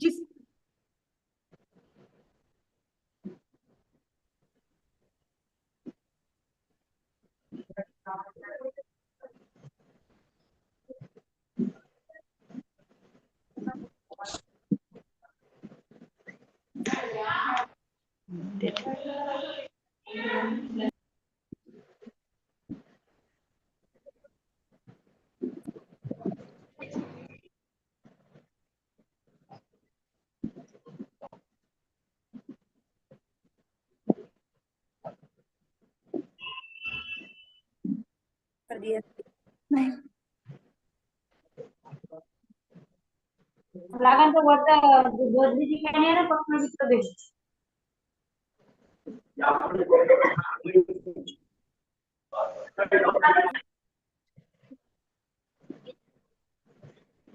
जिस कर दिया नहीं लागन तो बोलता गोदरी जी कहने ना पकड़ भी तो दे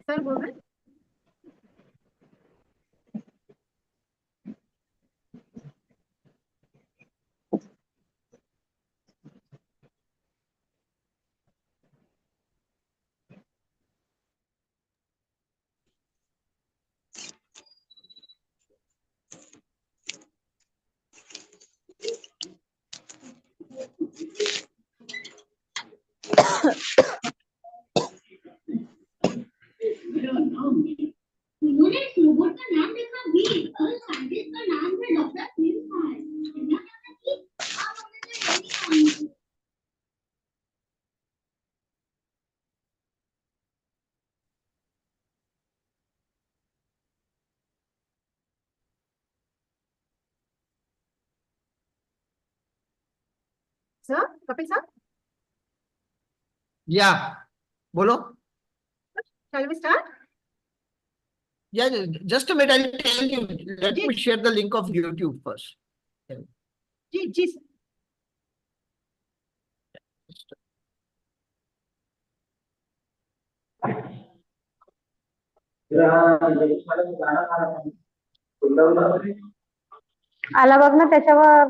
सर बोल रहे उन्होंने रोबोट का नाम देखा भी और साइंटिस्ट का नाम है डॉक्टर फिल्म था क्या कहता कि आप हमने सर कपिल सर या बोलो. shall we start Yeah, just a minute. I'll tell you. Let me share the link of YouTube first. जी जी आला बघ ना त्याच्यावर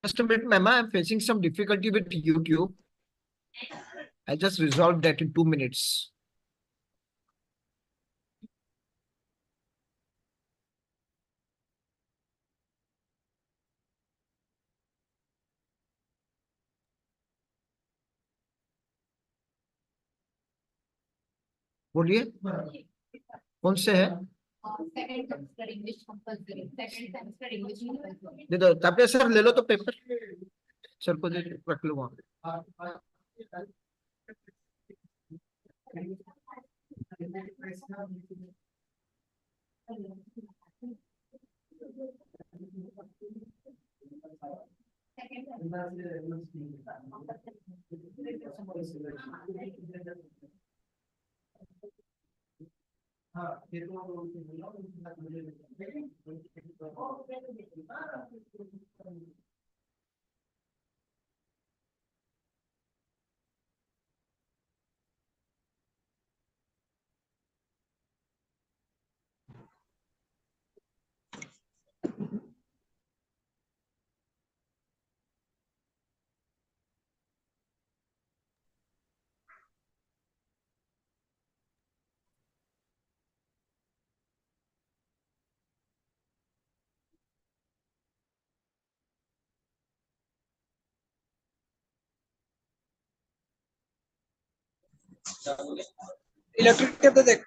Just a minute, Mama. I'm facing some difficulty with YouTube. I just resolved that in 2 minutes. बोलिए कौन से है second semester English compulsory second semester English compulsory दे दो. तापे सर ले लो तो पेपर सर को दे रख लो वहां पे. इलेक्ट्रिक टेप दे देख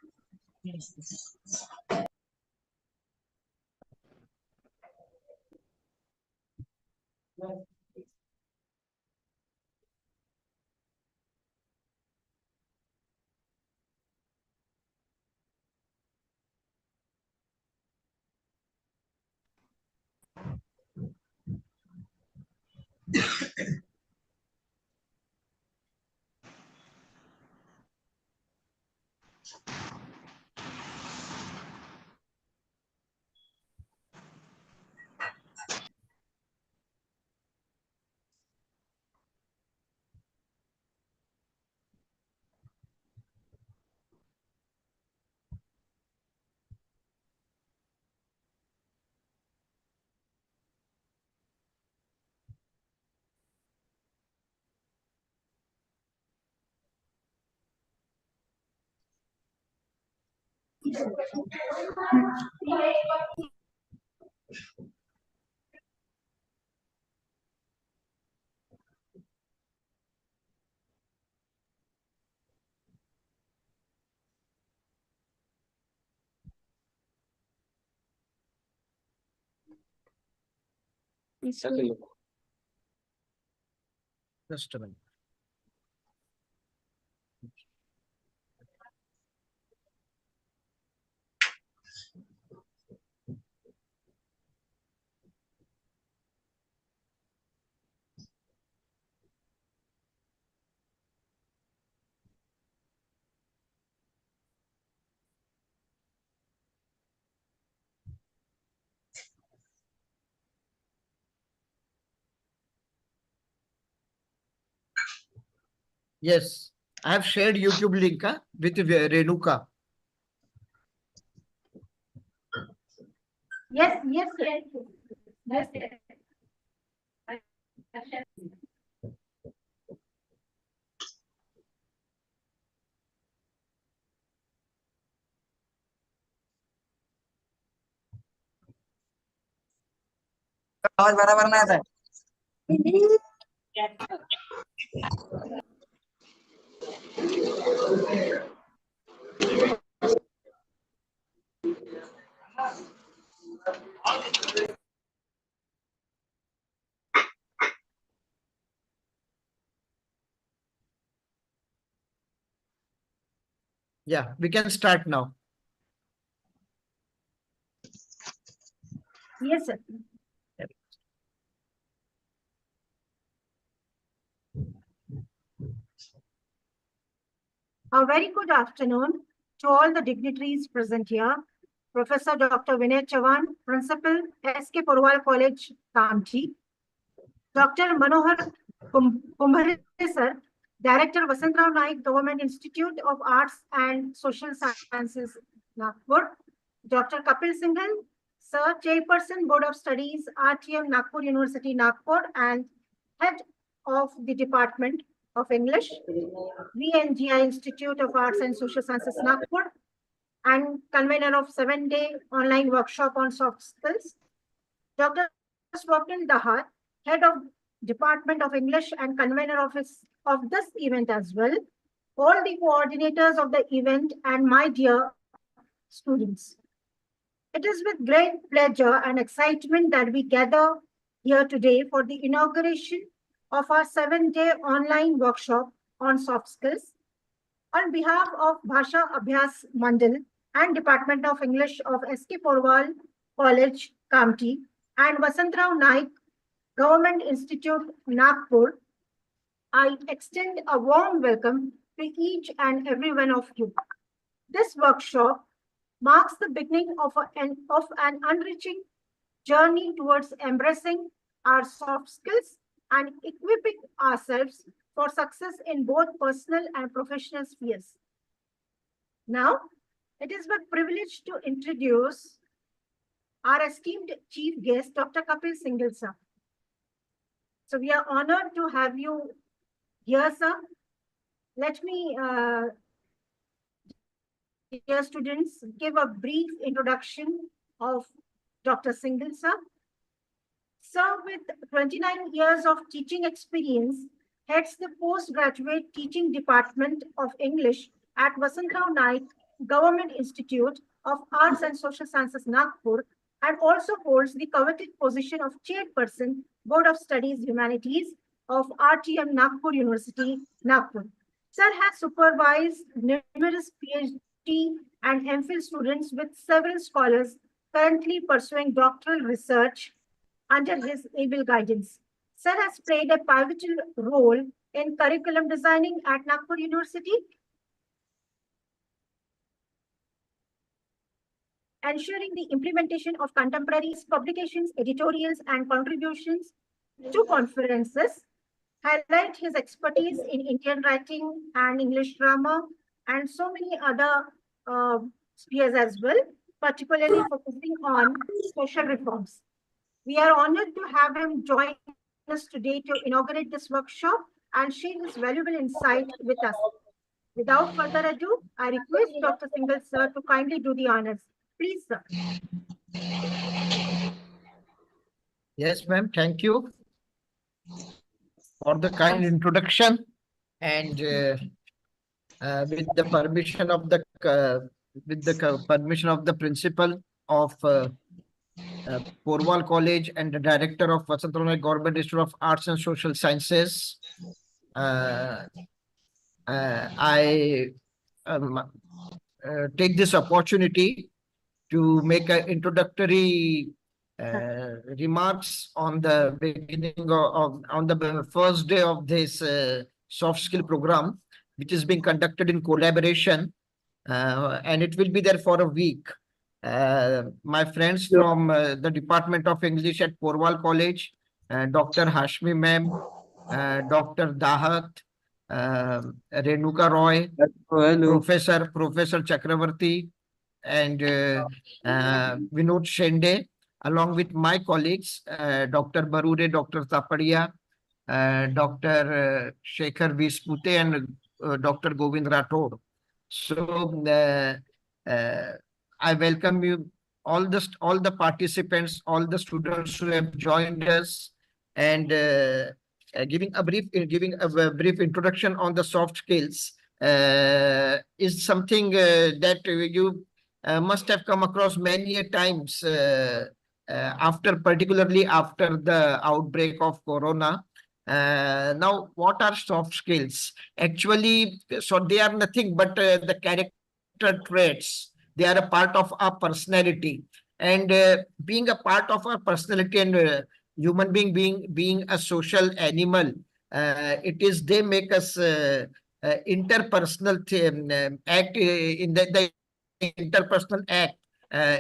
Just a minute. Yes, I have shared YouTube link with Renuka. Yes, yes, yes. Yes, yes. आवाज बराबर ना आता है Yeah, we can start now. Yes, sir. A very good afternoon to all the dignitaries present here. Professor Dr. Vinay Chavan, Principal, SK College, Kamchi. Dr. Manohar Kumbhare, sir, Director, Vasantrao Naik Government Institute of Arts and Social Sciences, Nagpur. Dr. Kapil Singhal, sir, Chairperson, Board of Studies, RTM, Nagpur University, Nagpur, and Head of the Department of English, VNGIASS Institute of Arts and Social Sciences, Nagpur, and convener of 7-day online workshop on soft skills. Dr. Swapnil Dahar, Head of Department of English and convener of this event as well. All the coordinators of the event and my dear students. It is with great pleasure and excitement that we gather here today for the inauguration of our 7-day online workshop on soft skills. On behalf of Bhasha Abhyas Mandal and Department of English of SK Porwal College, Kamti, and Vasantrao Naik Government Institute, Nagpur, I extend a warm welcome to each and every one of you. This workshop marks the beginning of an enriching journey towards embracing our soft skills and equipping ourselves for success in both personal and professional spheres. Now, it is my privilege to introduce our esteemed chief guest, Dr. Kapil Singhal, sir. So we are honored to have you here, sir. Let me, dear students, give a brief introduction of Dr. Singhal, sir. Sir, with 29 years of teaching experience, heads the postgraduate teaching department of English at Vasantrao Naik Government Institute of Arts and Social Sciences, Nagpur, and also holds the coveted position of chairperson, Board of Studies Humanities of RTM Nagpur University, Nagpur. Sir has supervised numerous PhD and MPhil students with several scholars currently pursuing doctoral research under his able guidance. Sir has played a pivotal role in curriculum designing at Nagpur University, ensuring the implementation of contemporary publications, editorials, and contributions to conferences, highlight his expertise in Indian writing and English grammar, and so many other spheres as well, particularly focusing on social reforms. We are honored to have him join us today to inaugurate this workshop and share his valuable insight with us. Without further ado, I request Dr. Singhal, sir, to kindly do the honors. Please, sir. Yes, ma'am. Thank you for the kind introduction. And with the permission of the permission of the principal of Porwal College and the director of Vasantrao Naik Government Institute of Arts and Social Sciences, I take this opportunity to make an introductory remarks on the beginning on the first day of this soft skill program, which is being conducted in collaboration, and it will be there for a week. My friends from the Department of English at Porwal College, Dr. Hashmi ma'am, Dr. Dahat, Renuka Roy, Professor Chakravarti, and Vinod Shende, along with my colleagues, Dr. Barure, Dr. Tapadia, Dr. Shekhar Vispute, and Dr. Govind Rathod. So I welcome you, all the participants, all the students who have joined us, and giving a brief introduction on the soft skills is something that you must have come across many a times particularly after the outbreak of Corona. Now, what are soft skills? Actually, so they are nothing but the character traits. They are a part of our personality, and being a part of our personality, and human being a social animal, they make us interpersonal act in the interpersonal act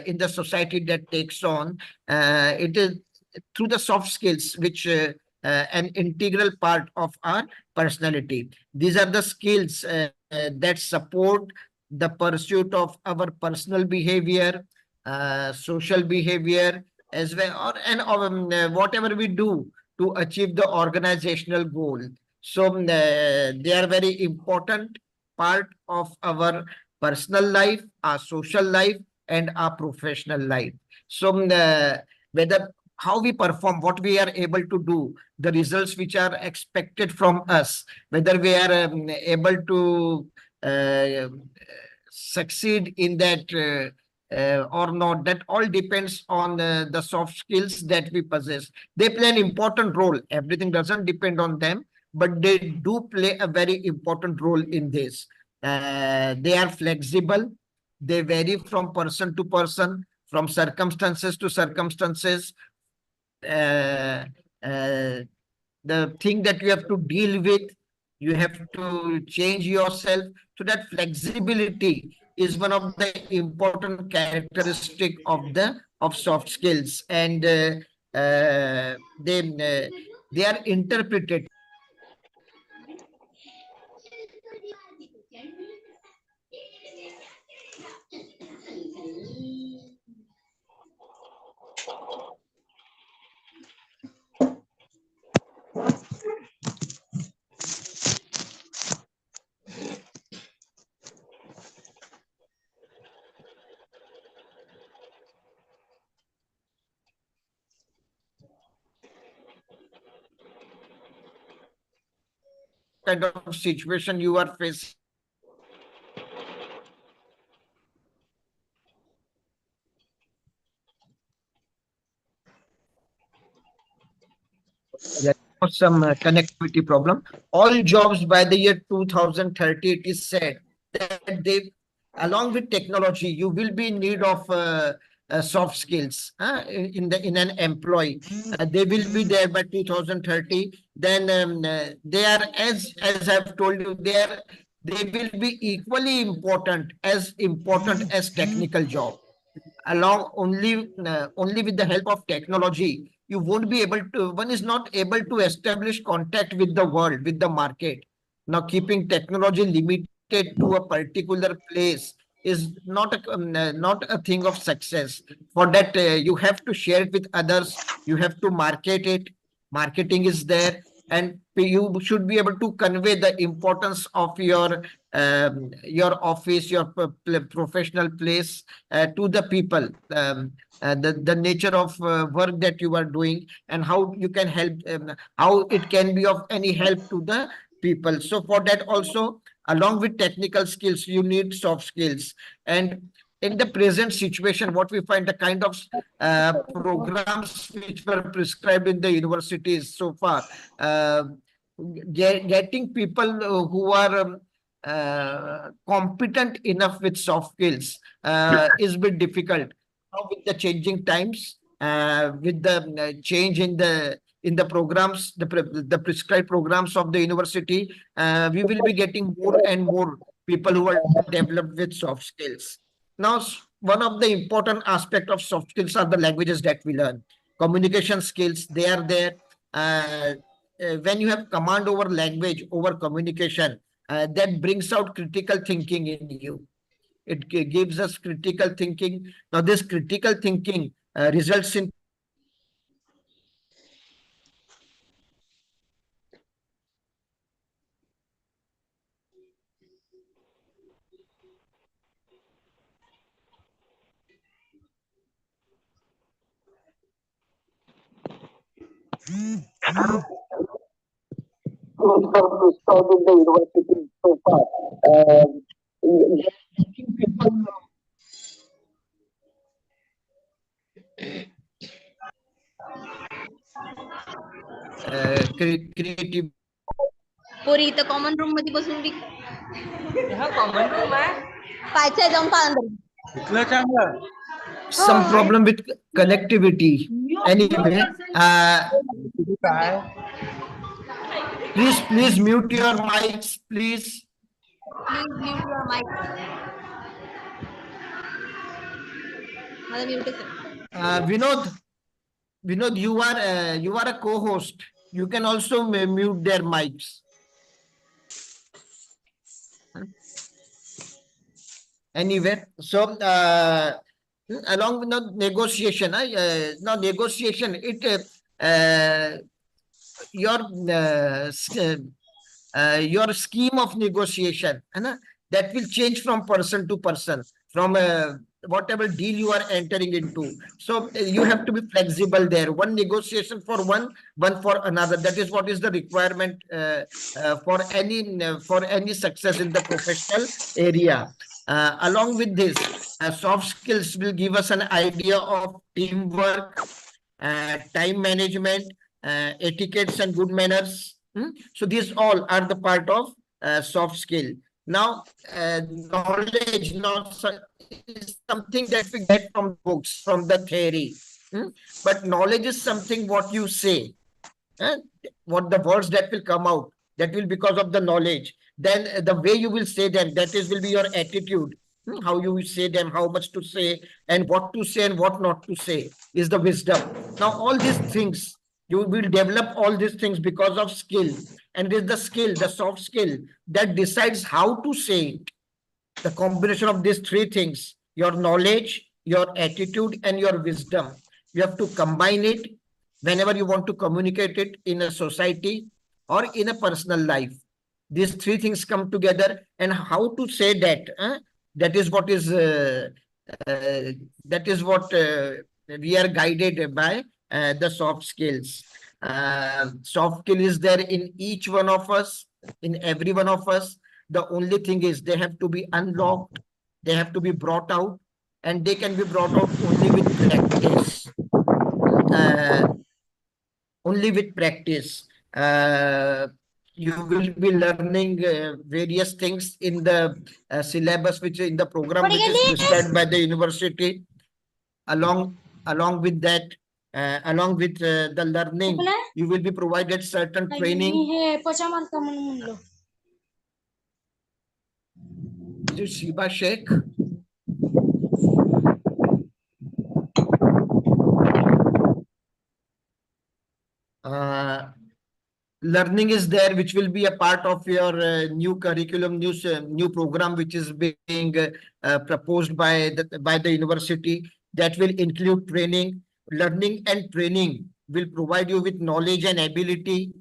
in the society that takes on. It is through the soft skills which an integral part of our personality. These are the skills that support the pursuit of our personal behavior, social behavior, as well, and whatever we do to achieve the organizational goal. So they are very important part of our personal life, our social life, and our professional life. So whether how we perform, what we are able to do, the results which are expected from us, whether we are able to succeed in that or not, that all depends on the soft skills that we possess. They play an important role. Everything doesn't depend on them, but they do play a very important role in this. They are flexible. They vary from person to person, from circumstances to circumstances. Uh, uh, the thing that you have to deal with, you have to change yourself. So that flexibility is one of the important characteristic of soft skills, and they are interpreted. Kind of situation you are facing. There was some connectivity problem. All jobs by the year 2030, it is said that they, along with technology, you will be in need of soft skills in an employee. They will be there by 2030. Then they are, as I've told you, they will be equally important as technical job. Along only with the help of technology, you won't be able to, one is not able to establish contact with the world, with the market. Now, keeping technology limited to a particular place is not a thing of success. For that, you have to share it with others. You have to market it. Marketing is there, and you should be able to convey the importance of your office, your professional place to the people, the nature of work that you are doing, and how you can help, how it can be of any help to the people. So for that also, along with technical skills, you need soft skills. And in the present situation, what we find, the kind of programs which were prescribed in the universities so far, getting people who are competent enough with soft skills is a bit difficult. Now, with the changing times, with the change in the programs, the prescribed programs of the university, we will be getting more and more people who are developed with soft skills. Now, one of the important aspect of soft skills are the languages that we learn. Communication skills, they are there. When you have command over language, over communication, that brings out critical thinking in you. It gives us critical thinking. Now, this critical thinking results in in the university so far. Getting people creative. पोरी इथं common room मध्ये बसून B common room आहे पायच्या जाऊन पांदर इथलं चांगलं. Some problem with connectivity. Anyway, काय please mute your mics, please. Please mute your mic माझा म्यूट आहे Vinod, you are a co-host. You can also mute their mics. Anyway, so along with the negotiation, now negotiation, your scheme of negotiation, that will change from person to person, from whatever deal you are entering into. So you have to be flexible there. One negotiation for one for another. That is what is the requirement for any success in the professional area. Along with this, soft skills will give us an idea of teamwork, time management, etiquettes and good manners. So these all are the part of soft skill. Now, knowledge is something that we get from books, from the theory. But knowledge is something what you say, what the words that will come out, that will because of the knowledge. Then the way you will say them, that is will be your attitude. How you will say them, how much to say, and what to say and what not to say is the wisdom. Now, all these things, you will develop all these things because of skill. And it is the skill, the soft skill, that decides how to say it. The combination of these three things, your knowledge, your attitude, and your wisdom, you have to combine it whenever you want to communicate it in a society or in a personal life. These three things come together, and how to say that, that is what is uh, that is what we are guided by the soft skills. Soft skill is there in each one of us, in every one of us. The only thing is they have to be unlocked, they have to be brought out, and they can be brought out only with practice. Only with practice. You will be learning various things in the syllabus, which in the program which is prescribed by the university. Along with that, along with the learning, you will be provided certain training. Is it Shiba Sheikh? Learning is there, which will be a part of your new curriculum, new program, which is being proposed by the university. That will include training. Learning and training will provide you with knowledge and ability.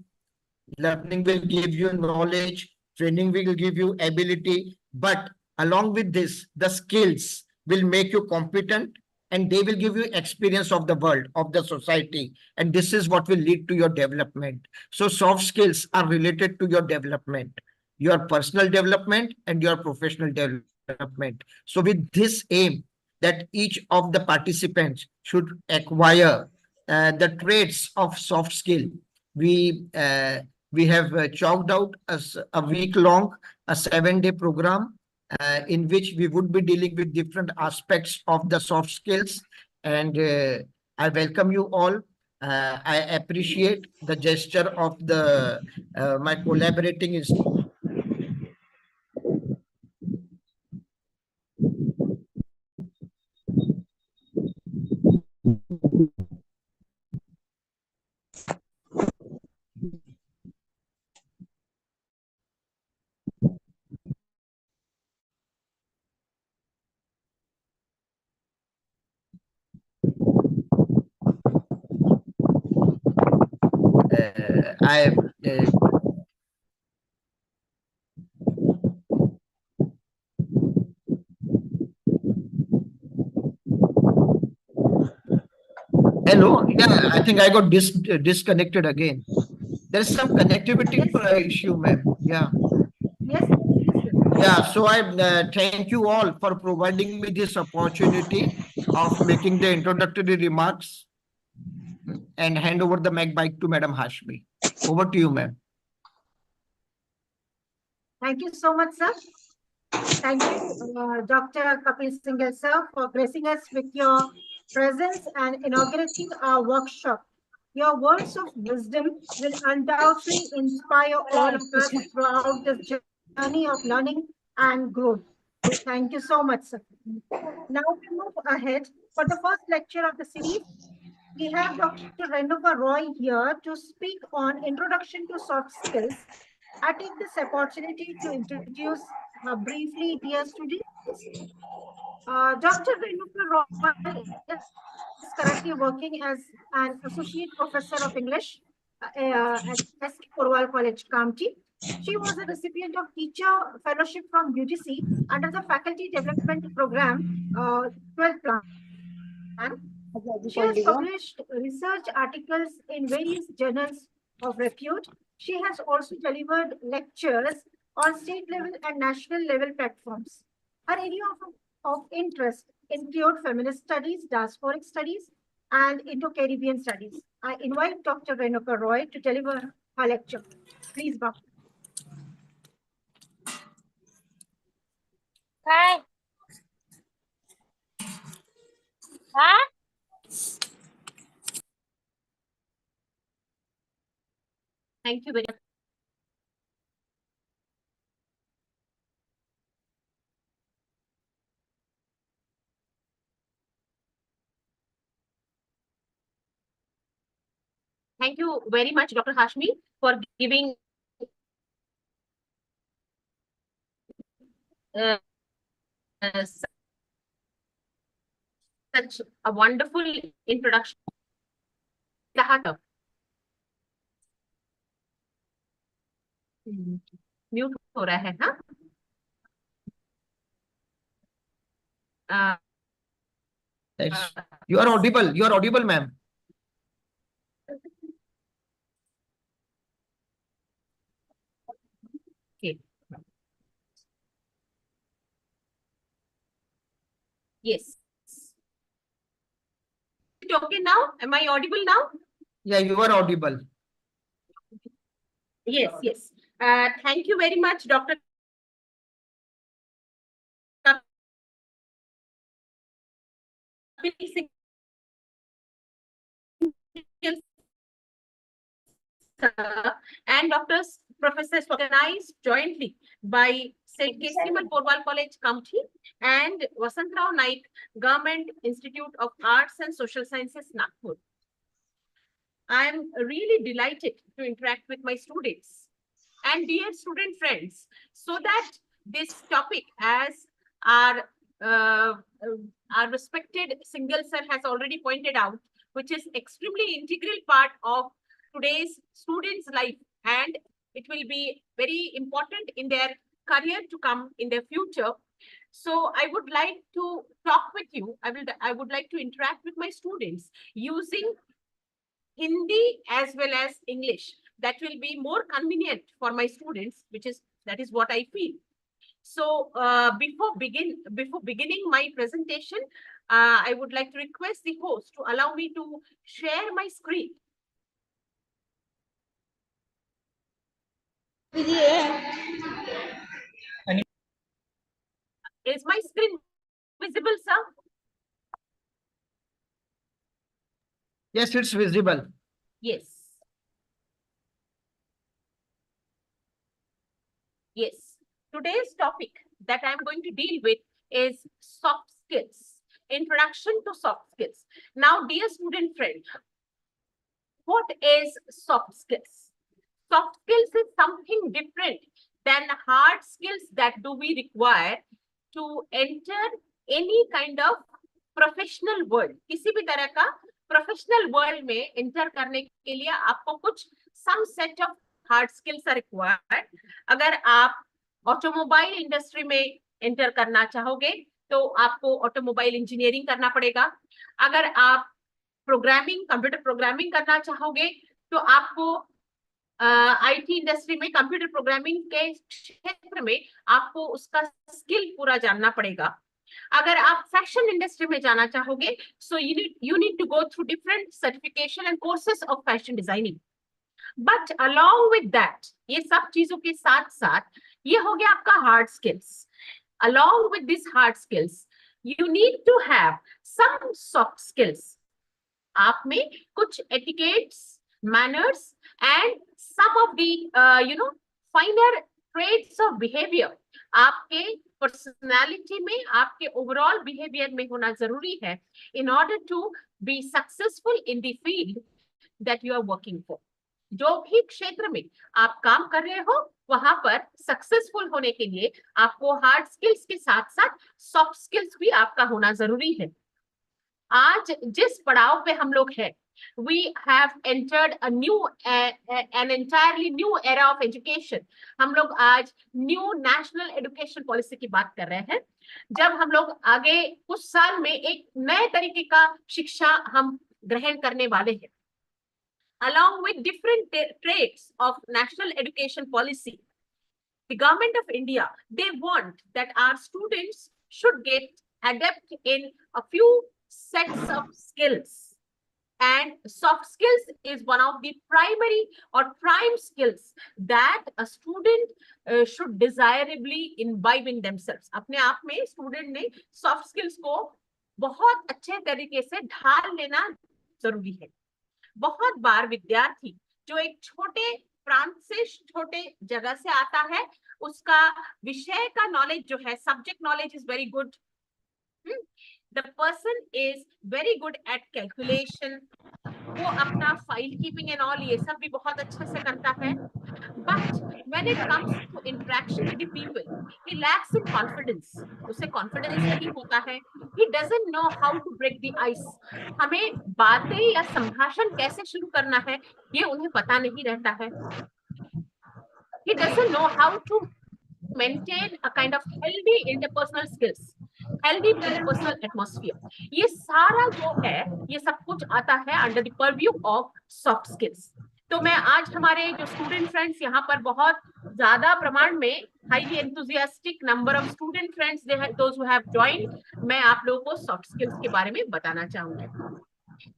Learning will give you knowledge, training will give you ability, but along with this, the skills will make you competent, and they will give you experience of the world, of the society, and this is what will lead to your development. So soft skills are related to your development, your personal development and your professional development. So with this aim, that each of the participants should acquire the traits of soft skill, we have chalked out as a week-long, a 7-day program in which we would be dealing with different aspects of the soft skills. And I welcome you all. I appreciate the gesture of the my collaborating I hello. Yeah, I think I got disconnected again. There is some connectivity issue, ma'am. Yeah. Yes. Yeah. So I thank you all for providing me this opportunity of making the introductory remarks, and hand over the mic to Madam Hashmi. Over to you, ma'am. Thank you so much, sir. Thank you, Dr. Kapil Singhal, sir, for gracing us with your presence and inaugurating our workshop. Your words of wisdom will undoubtedly inspire all of us throughout this journey of learning and growth. Thank you so much, sir. Now we move ahead. For the first lecture of the series, we have Dr. Renuka Roy here to speak on Introduction to Soft Skills. I take this opportunity to introduce briefly, dear students. Dr. Renuka Roy is currently working as an associate professor of English at SK Porwal College, Kamti. She was a recipient of teacher fellowship from UGC under the faculty development program 12 plan. She has published research articles in various journals of repute. She has also delivered lectures on state level and national level platforms. Her area of interest include feminist studies, diasporic studies, and Indo-Caribbean studies. I invite Dr. Renuka Roy to deliver her lecture. Please, Bob. Thank you very much. Thank you very much, Dr. Hashmi, for giving such a wonderful introduction. Mute हो रहा है ना? Thanks. You are audible. You are audible, ma'am. Okay. Yes. Is it okay now? Am I audible now? Yeah, you are audible. Yes, yes. Thank you very much, Dr. And doctors, professors organized jointly by St. Kesimal Porwal College, Kamptee, and Vasantrao Naik Government Institute of Arts and Social Sciences, Nagpur. I am really delighted to interact with my students and dear student friends, so that this topic, as our respected single sir has already pointed out, which is extremely integral part of today's students' life, and it will be very important in their career to come in their future. So I would like to talk with you. I would like to interact with my students using Hindi as well as English. That will be more convenient for my students, that is what I feel. So before beginning my presentation, I would like to request the host to allow me to share my screen. Is my screen visible, sir? Yes, it's visible. Yes. Yes. Today's topic that I'm going to deal with is soft skills. Introduction to soft skills. Now, dear student friend, what is soft skills? Soft skills is something different than hard skills that do we require to enter any kind of professional world. किसी भी तरह का professional world में enter करने के लिए आपको कुछ some set of hard skills are required. अगर आप ऑटोमोबाइल इंडस्ट्री में enter करना चाहोगे तो आपको ऑटोमोबाइल इंजीनियरिंग करना पड़ेगा. अगर आप प्रोग्रामिंग, कंप्यूटर प्रोग्रामिंग करना चाहोगे तो आपको आईटी इंडस्ट्री में कंप्यूटर प्रोग्रामिंग के क्षेत्र में आपको उसका स्किल पूरा जानना पड़ेगा. अगर आप फैशन इंडस्ट्री में जाना चाहोगे, so you need to go through different certification and courses of fashion designing. But along with that, ये सब चीजों के साथ साथ ये हो गया आपका hard skills. Along with these hard skills, you need to have some soft skills. आप में कुछ etiquettes, manners, and some of the finer traits of behavior आपके personality में, आपके overall behavior में होना जरूरी है in order to be successful in the field that you are working for. जो भी क्षेत्र में आप काम कर रहे हो वहां पर सक्सेसफुल होने के लिए आपको हार्ड स्किल्स के साथ साथ सॉफ्ट स्किल्स भी आपका होना जरूरी है. आज जिस पड़ाव पे हम लोग हैं, we have entered an entirely new era of education. हम लोग आज न्यू नेशनल एजुकेशन पॉलिसी की बात कर रहे हैं. जब हम लोग आगे कुछ साल में एक नए तरीके का शिक्षा हम ग्रहण करने वाले हैं. Along with different traits of national education policy, the government of India, they want that our students should get adept in a few sets of skills. And soft skills is one of the primary or prime skills that a student should desirably imbibe in themselves. अपने आप में student ने soft skills को बहुत अच्छे तरीके से ढाल लेना जरूरी है. बहुत बार विद्यार्थी जो एक छोटे प्रांत से, छोटे जगह से आता है, उसका विषय का नॉलेज जो है, subject knowledge is very good, the person is very good at calculation, वो अपना फाइल कीपिंग एंड ऑल ये सब भी बहुत अच्छे से करता है, but when it comes to interaction with the people he lacks in confidence, उसे कॉन्फिडेंस नहीं होता है, he doesn't know how to break the ice, हमें बातें या संभाषण कैसे शुरू करना है ये उन्हें पता नहीं रहता है, he doesn't know how to maintain a kind of healthy interpersonal skills, healthy interpersonal atmosphere, ये सारा जो है ये सब कुछ आता है under the purview of soft skills. तो मैं आज हमारे जो स्टूडेंट फ्रेंड्स यहाँ पर बहुत ज्यादा प्रमाण में highly enthusiastic number of student friends those who have joined, मैं आप लोगों को सॉफ्ट स्किल्स के बारे में बताना चाहूंगी।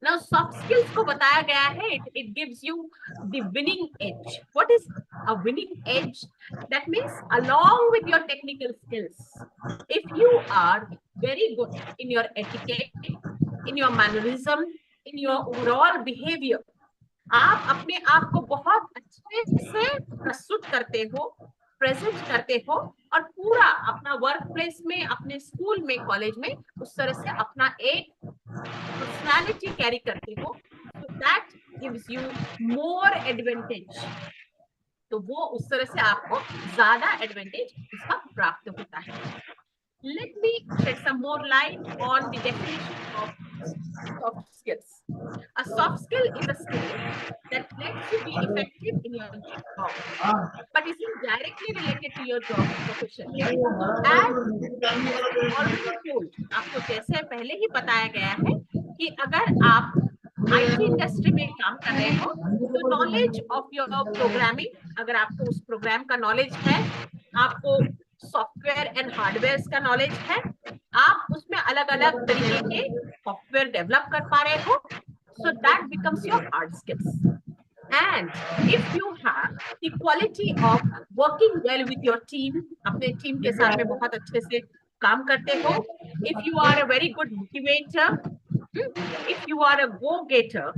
Now, soft skills को बताया गया है, it gives you the winning edge. What is a winning edge? That means along with your technical skills, if you are very good in your etiquette, in your mannerism, in your overall behavior, आप अपने आप को बहुत अच्छे से प्रस्तुत करते हो, प्रेजेंट करते हो, और पूरा अपना वर्क प्लेस में, अपने स्कूल में, कॉलेज में उस तरह से अपना एक पर्सनालिटी कैरी करते हो, so that gives you more advantage, तो वो उस तरह से आपको ज्यादा एडवांटेज उसका प्राप्त होता है। Let me shed some more light on the definition of soft skills. A soft skill is a skill that lets you be effective in your job, but isn't directly related to your job profession. As already told, आपको जैसे पहले ही बताया गया है कि अगर आप IT industry में काम कर रहे हो तो नॉलेज ऑफ योर प्रोग्रामिंग, अगर आपको उस प्रोग्राम का नॉलेज है, आपको सॉफ्टवेयर एंड हार्डवेयर का नॉलेज है, आप उसमें अलग अलग तरीके के सॉफ्टवेयर डेवलप कर पा रहे हो, so that becomes your hard skills. And if you have the quality of working well with your team, अपने टीम के साथ में बहुत अच्छे से काम करते हो, if you are a very good motivator, if you are a go-getter,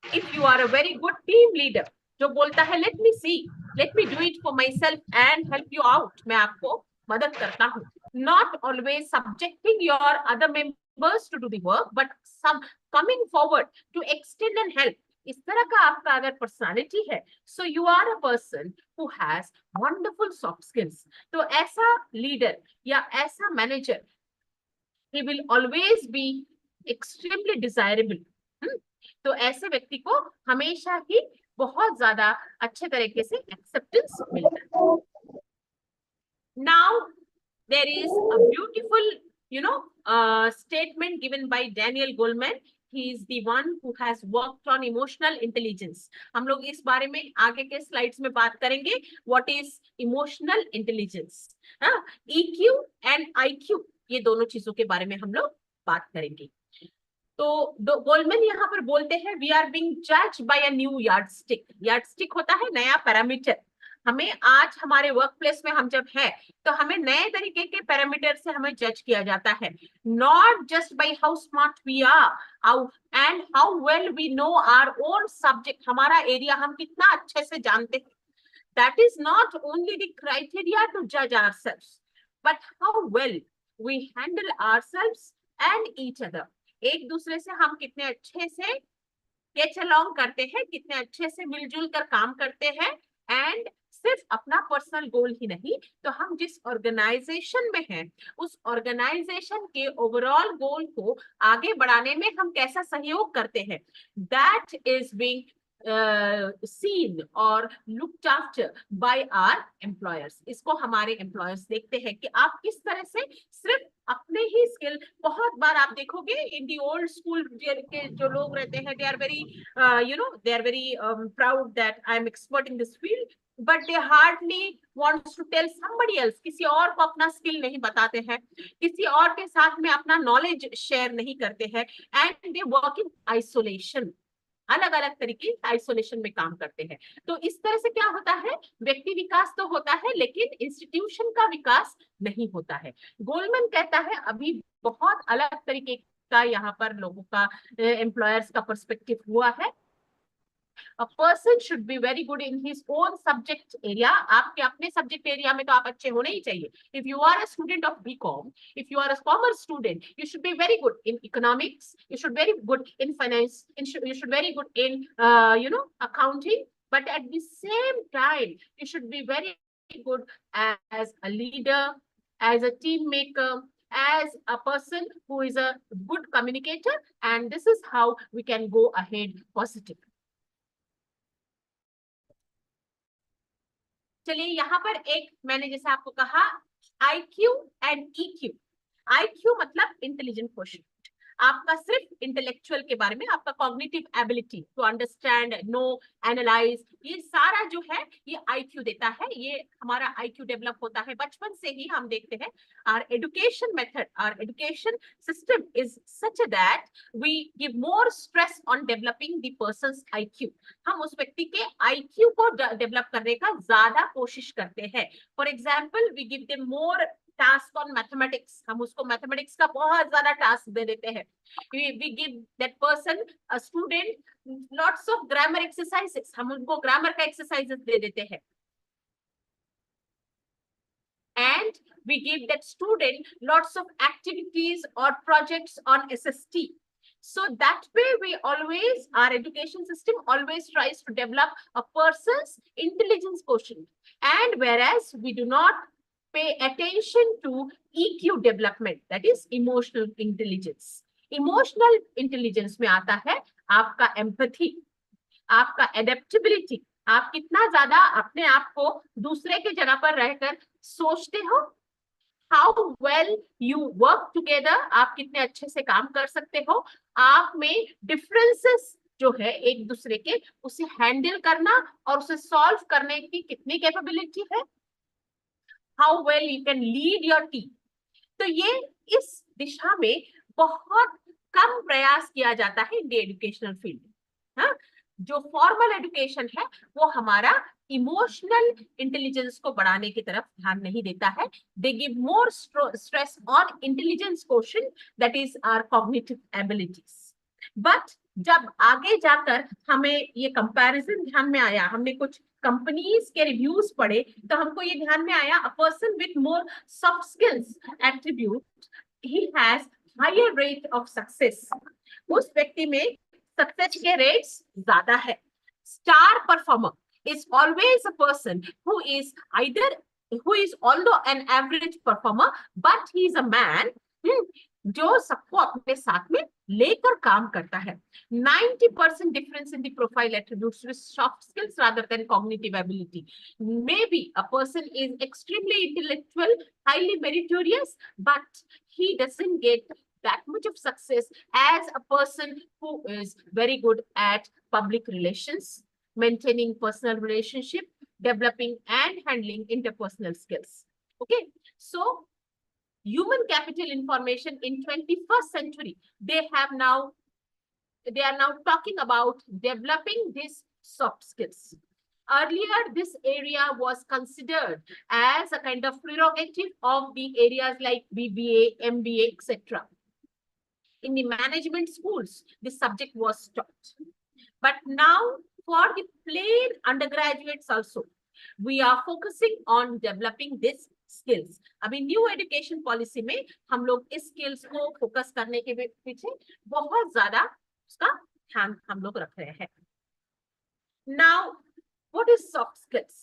if you are a very good team leader, जो बोलता है let me see, let me do it for myself and help you out, मैं आपको मदद करता हूँ, not always subjecting your other members to do the work, but some coming forward to extend and help, इस तरह का आपका अगर पर्सनालिटी है, so you are a person who has wonderful soft skills, तो ऐसा लीडर या ऐसा manager he will always be extremely desirable, तो ऐसे व्यक्ति को हमेशा ही बहुत ज्यादा अच्छे तरीके से एक्सेप्टेंस मिलता है। Now there is a beautiful, statement given by Daniel Goleman. He is the one who has worked on emotional intelligence. हम लोग इस बारे में आगे के स्लाइड्स में बात करेंगे, what is emotional intelligence, EQ and IQ, ये दोनों चीजों के बारे में हम लोग बात करेंगे। तो गोल्डमैन यहाँ पर बोलते हैं we are being judged by a new yardstick, yardstick होता है नया पैरामीटर, हमें आज हमारे वर्क प्लेस में हम जब है तो हमें नए तरीके के पैरामीटर से हमें जज किया जाता है, not just by how smart we are and how well we know our own subject, हमारा एरिया हम कितना अच्छे से जानते हैं, that is not only the criteria to जज ourselves, but how well we handle ourselves and each other, एक दूसरे से हम कितने अच्छे से गेट अलोंग करते हैं, कितने अच्छे से मिलजुल कर काम करते हैं, एंड सिर्फ अपना पर्सनल गोल ही नहीं, तो हम जिस ऑर्गेनाइजेशन में हैं उस ऑर्गेनाइजेशन के ओवरऑल गोल को आगे बढ़ाने में हम कैसा सहयोग करते हैं, that is being seen or looked after by our employers. इसको हमारे employers देखते हैं कि आप किस तरह से सिर्फ अपने ही स्किल, बहुत बार आप देखोगे इन दी ओल्ड स्कूल के जो लोग रहते हैं, they are very they are very proud that I am expert in this field, but they hardly wants to tell somebody else, किसी और को अपना स्किल नहीं बताते हैं, किसी और के साथ में अपना नॉलेज शेयर नहीं करते हैं, and they work in isolation, अलग अलग तरीके आइसोलेशन में काम करते हैं। तो इस तरह से क्या होता है, व्यक्ति विकास तो होता है लेकिन इंस्टीट्यूशन का विकास नहीं होता है। गोल्डमैन कहता है अभी बहुत अलग तरीके का यहाँ पर लोगों का एम्प्लॉयर्स का पर्सपेक्टिव हुआ है, A person should be very good in his own subject area. आपके अपने subject area में तो आप अच्छे होने ही चाहिए. If you are a student of BCom, if you are a commerce student, you should be very good in economics. You should be very good in finance. You should be very good in accounting. But at the same time, you should be very good as a leader, as a team maker, as a person who is a good communicator, and this is how we can go ahead positively. चलिए यहाँ पर एक मैंने जैसे आपको कहा IQ and EQ. IQ मतलब intelligent question, आपका सिर्फ इंटेलेक्चुअल के बारे में, आपका cognitive ability to understand, know, analyse, ये सारा जो है ये IQ देता है. ये हमारा IQ डेवलप होता है बचपन से ही. हम देखते हैं our education method, our education system is such that we give more stress on developing the person's IQ. हम उस व्यक्ति के IQ को डेवलप करने का ज्यादा कोशिश करते हैं. For example, we give them more task on mathematics. हम उसको मैथमेटिक्स का बहुत ज्यादा टास्क दे देते हैं. we give that person, a student, lots of grammar exercises. हम उनको ग्रामर का एक्सरसाइजेस दे देते हैं. And we give that student lots of activities or projects on SST. So that way we always, our education system always tries to develop a person's intelligence quotient. And whereas we do not pay attention to EQ development, that is emotional intelligence. Emotional intelligence में आता है आपका empathy, आपका adaptability, आप कितना ज्यादा अपने आप को दूसरे के जगह पर रहकर सोचते हो, how well you work together, आप कितने अच्छे से काम कर सकते हो, आप में differences जो है एक दूसरे के, उसे हैंडल करना और उसे सॉल्व करने की कितनी कैपेबिलिटी है, how well you can lead your team. तो ये इस दिशा में बहुत कम प्रयास किया जाता है इंडियन एजुकेशनल फील्ड में. हाँ, जो फॉर्मल एजुकेशन है वो हमारा इमोशनल इंटेलिजेंस को बढ़ाने की तरफ ध्यान नहीं देता है. They give more stress on intelligence quotient, that is our cognitive abilities. But जब आगे जाकर हमें ये कंपैरिजन ध्यान में आया, हमने कुछ कंपनीज के रिव्यूज पढ़े, तो हमको ये ध्यान में आया, a person with more soft skills attribute, he has higher rate of success. उस व्यक्ति में सक्सेस के रेट्स ज्यादा है. Star performer is always a person who is either, who is although an average performer, but he is a man जो सबको अपने साथ में लेकर काम करता है. 90% difference in the profile attributes with soft skills rather than cognitive ability. Maybe a person is extremely intellectual, highly meritorious, but he doesn't get that much of success as a person who is very good at public relations, maintaining personal relationship, developing and handling interpersonal skills. Okay, so human capital information in 21st century, they are now talking about developing these soft skills. Earlier this area was considered as a kind of prerogative of the areas like BBA, MBA, etc. In the management schools this subject was taught, but now for the plain undergraduates also we are focusing on developing this skills. अभी new education policy में हम लोग इस skills को focus करने के पीछे बहुत ज्यादा उसका ध्यान हम लोग रख रहे हैं. Now what is soft skills?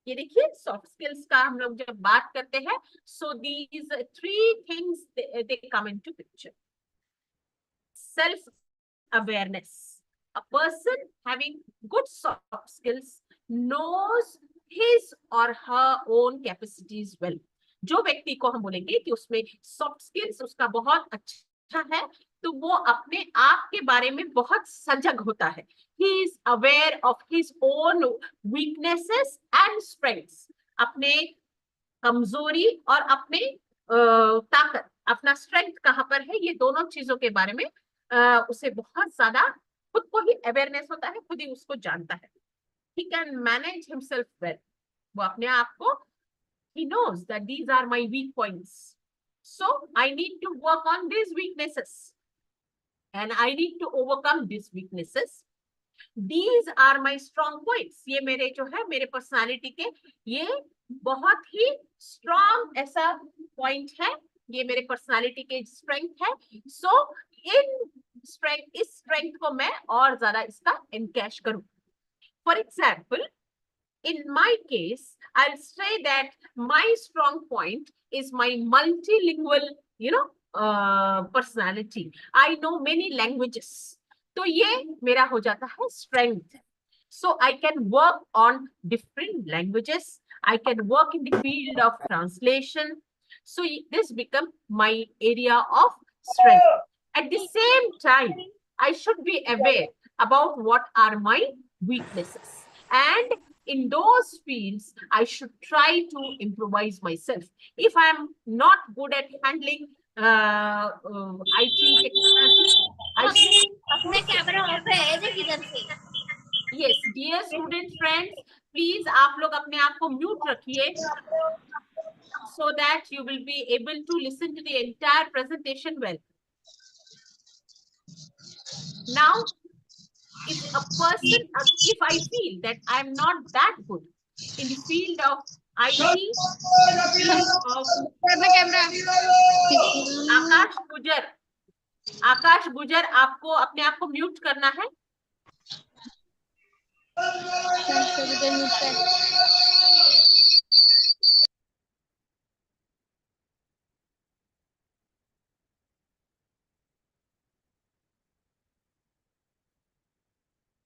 ये देखिए सॉफ्ट स्किल्स का हम लोग जब बात करते हैं, so these three things they come into picture. Self awareness. A person having good soft skills knows his or her own capacities well. जो व्यक्ति को हम बोलेंगे कि उसमें सॉफ्ट स्किल्स उसका बहुत अच्छा है, तो वो अपने आप के बारे में बहुत सजग होता है. He is aware of his own weaknesses and strengths. अपने कमजोरी और अपने ताकत, अपना स्ट्रेंथ कहाँ पर है, ये दोनों चीजों के बारे में उसे बहुत ज्यादा खुद को ही अवेयरनेस होता है, खुद ही उसको जानता है. He can manage himself well. वो अपने आप को, he knows that these are my weak points, so I need to work on these weaknesses and I need to overcome these weaknesses. These are my strong points. ये मेरे जो है मेरे personality के ये बहुत ही स्ट्रॉन्ग ऐसा पॉइंट है, ये मेरे पर्सनालिटी के स्ट्रेंथ है. सो इस स्ट्रेंथ को मैं और ज्यादा इसका एनकैश करूं. For example, in my case, I'll say that my strong point is my multilingual, personality. I know many languages. तो ये मेरा हो जाता है strength. So I can work on different languages. I can work in the field of translation. So this become my area of strength. At the same time, I should be aware about what are my weaknesses. And in those fields, I should try to improvise myself. If I am not good at handling IT technology, I should. अपने camera off है देख इधर से. Yes, dear student friends, please आप लोग अपने आप को म्यूट रखिए so that you will be able to listen to the entire presentation well. Now, if I feel that I am not that good in the field of IT, field of आकाश गुजर, आपको अपने आप को mute करना है.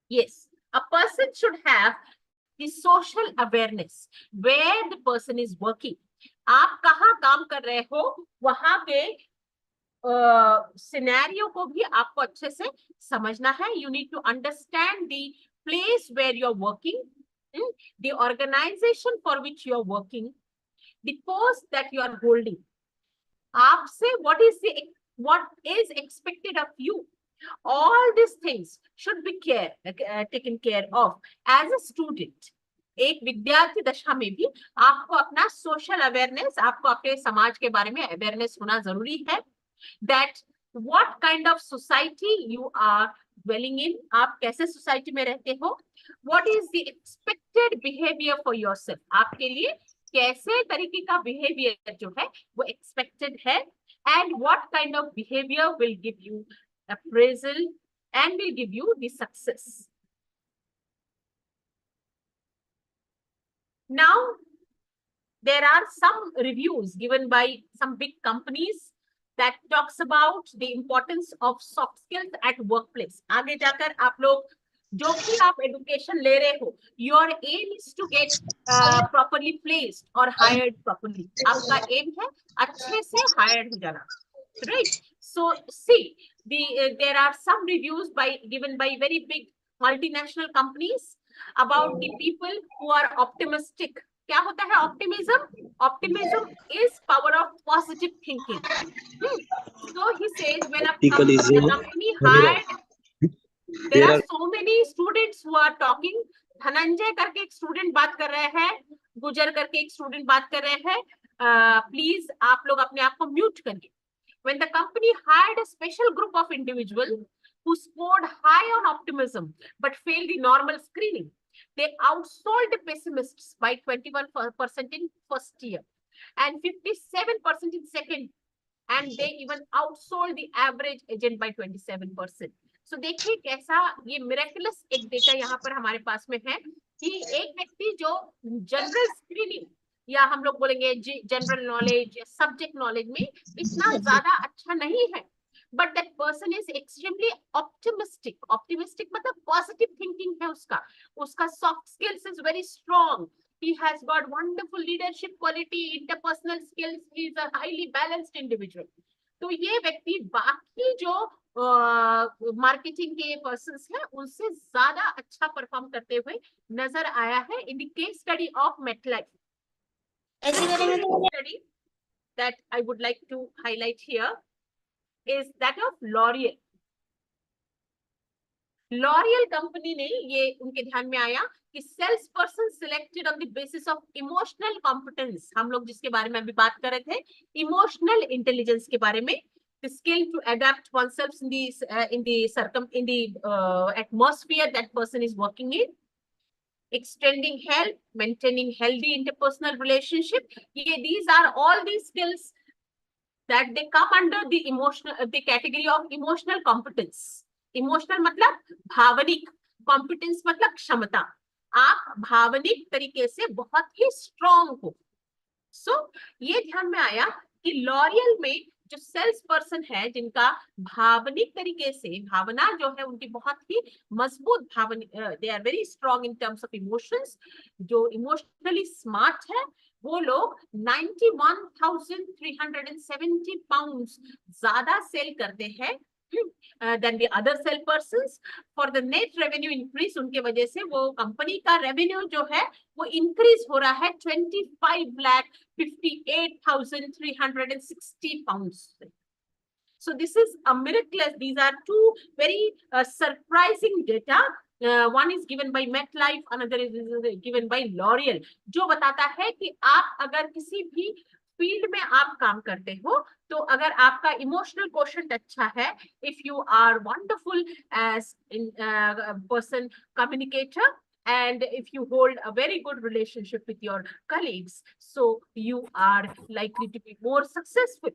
Yes, a person should have the social awareness where the person is working. आप कहाँ काम कर रहे हो, वहां पे सिनेरियो को भी आपको अच्छे से समझना है. You need to understand the place where you are working, the organization for which you are working, the post that you are holding. आपसे what is expected of you. All these things should be taken care of as a student. एक विद्यार्थी दशा में भी आपको अपना social awareness, आपको अपने समाज के बारे में अवेयरनेस होना जरूरी है. That what kind of society you are dwelling in, आप कैसे सोसाइटी में रहते हो. What is the expected behavior for yourself, आपके लिए कैसे तरीके का बिहेवियर जो है वो एक्सपेक्टेड है. And what kind of behavior will give you appraisal and will give you the success. Now, there are some reviews given by some big companies that talks about the importance of soft skills at workplace. आगे जाकर आप लोग जो भी आप education ले रहे हो, your aim is to get properly placed or hired properly. आपका aim है अच्छे से hired हो जाना, right? So see, there are some reviews given by very big multinational companies about the people who are optimistic. क्या होता है optimism? Optimism is power of positive thinking. So he says when a company hired, there are so many students who are talking. Dhananjay करके एक student बात कर रहे हैं, गुजर करके एक स्टूडेंट बात कर रहे हैं. प्लीज आप लोग अपने आप को म्यूट करिए. When the company hired a special group of individuals who scored high on optimism but failed the normal screening, they outsold the pessimists by 21% in first year and 57% in second, and they even outsold the average agent by 27%. So देखिए कैसा ये miraculous एक data यहाँ पर हमारे पास में है कि एक व्यक्ति जो जनरल स्क्रीनिंग या हम लोग बोलेंगे जनरल नॉलेज या सब्जेक्ट नॉलेज में इतना ज्यादा अच्छा नहीं है, but that person is extremely optimistic. Optimistic मतलब पॉजिटिव थिंकिंग है उसका soft skills is very strong. He has got wonderful leadership quality, interpersonal skills. He is a highly balanced individual. तो ये व्यक्ति बाकी जो मार्केटिंग के पर्संस हैं उनसे ज्यादा अच्छा परफॉर्म करते हुए नजर आया है in the case study of MetLife. Study that I would like to highlight here is that of L'Oreal. L'Oreal company ने ये उनके ध्यान में आया कि sales person selected on the basis of emotional competence. हम लोग जिसके बारे में अभी बात कर रहे थे, इमोशनल इंटेलिजेंस के बारे में, the skill to adapt oneself in the atmosphere that person is working in, extending help, maintaining healthy interpersonal relationship. These are all these skills that they come under the category of emotional competence. Emotional मतलब भावनिक, competence मतलब क्षमता. आप भावनिक तरीके से बहुत ही strong हो. ये ध्यान में आया कि लॉरियल में जो सेल्स पर्सन है, जिनका भावनिक तरीके से भावना जो है उनकी बहुत ही मजबूत they are very strong in terms of emotions, जो इमोशनली स्मार्ट है, वो लोग 91,370 पाउंड्स ज्यादा सेल करते हैं than the other sell persons. For the net revenue increase, उनके वजह से वो कंपनी का रेवेन्यू जो है वो इंक्रीज हो रहा है 25,58,360 pounds. So this is a miraculous. These are two very surprising data. One is given by MetLife, another is given by L'Oreal, जो बताता है कि आप अगर किसी भी फील्ड में आप काम करते हो, तो अगर आपका इमोशनल क्वोशंट अच्छा है, if you are wonderful as person communicator, and if you hold a very good relationship with your colleagues, so you are likely to be more successful.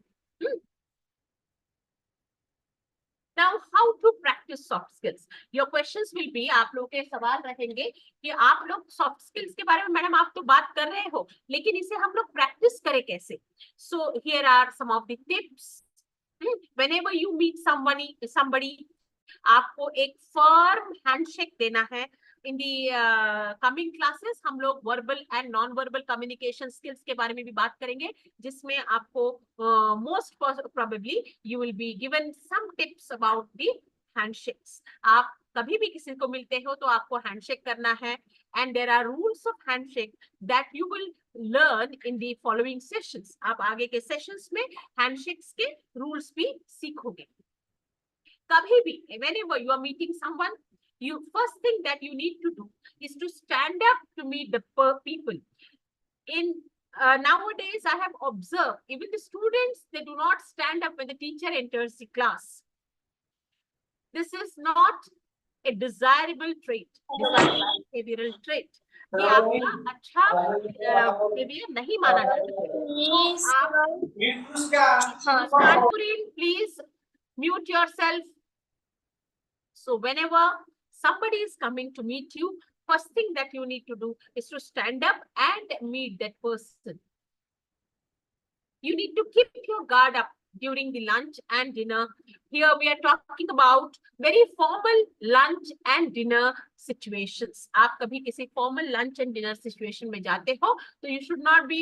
Now, how to practice soft skills? Your questions will be, आप लोग के सवाल रहेंगे कि आप लोग soft skills के बारे में मैडम आप तो बात कर रहे हो, लेकिन इसे हम लोग प्रैक्टिस करें कैसे? So here are some of the tips. Whenever you meet somebody, आपको एक फर्म हैंडशेक देना है. In the coming classes हम लोग verbal and non verbal communication skills के बारे में भी बात करेंगे, जिसमें आपको most probably you will be given some tips about the handshakes. आप कभी भी किसी को मिलते हो तो आपको हैंडशेक करना है, and there are rules of handshake that you will learn in the following sessions. आप आगे के सेशंस में हैंडशेक्स के रूल्स भी सीखोगे. कभी भी whenever you are meeting someone, first thing that you need to do is to stand up to meet the people. In nowadays, I have observed even the students, they do not stand up when the teacher enters the class. This is not a desirable trait, desirable behavioral trait. ये आपका अच्छा behavior नहीं माना जाता. Kanpurin, please mute yourself. So whenever somebody is coming to meet you, first thing that you need to do is to stand up and meet that person. You need to keep your guard up during the lunch and dinner. Here we are talking about very formal lunch and dinner situations. आप कभी किसी formal lunch and dinner situation में जाते हो, तो you should not be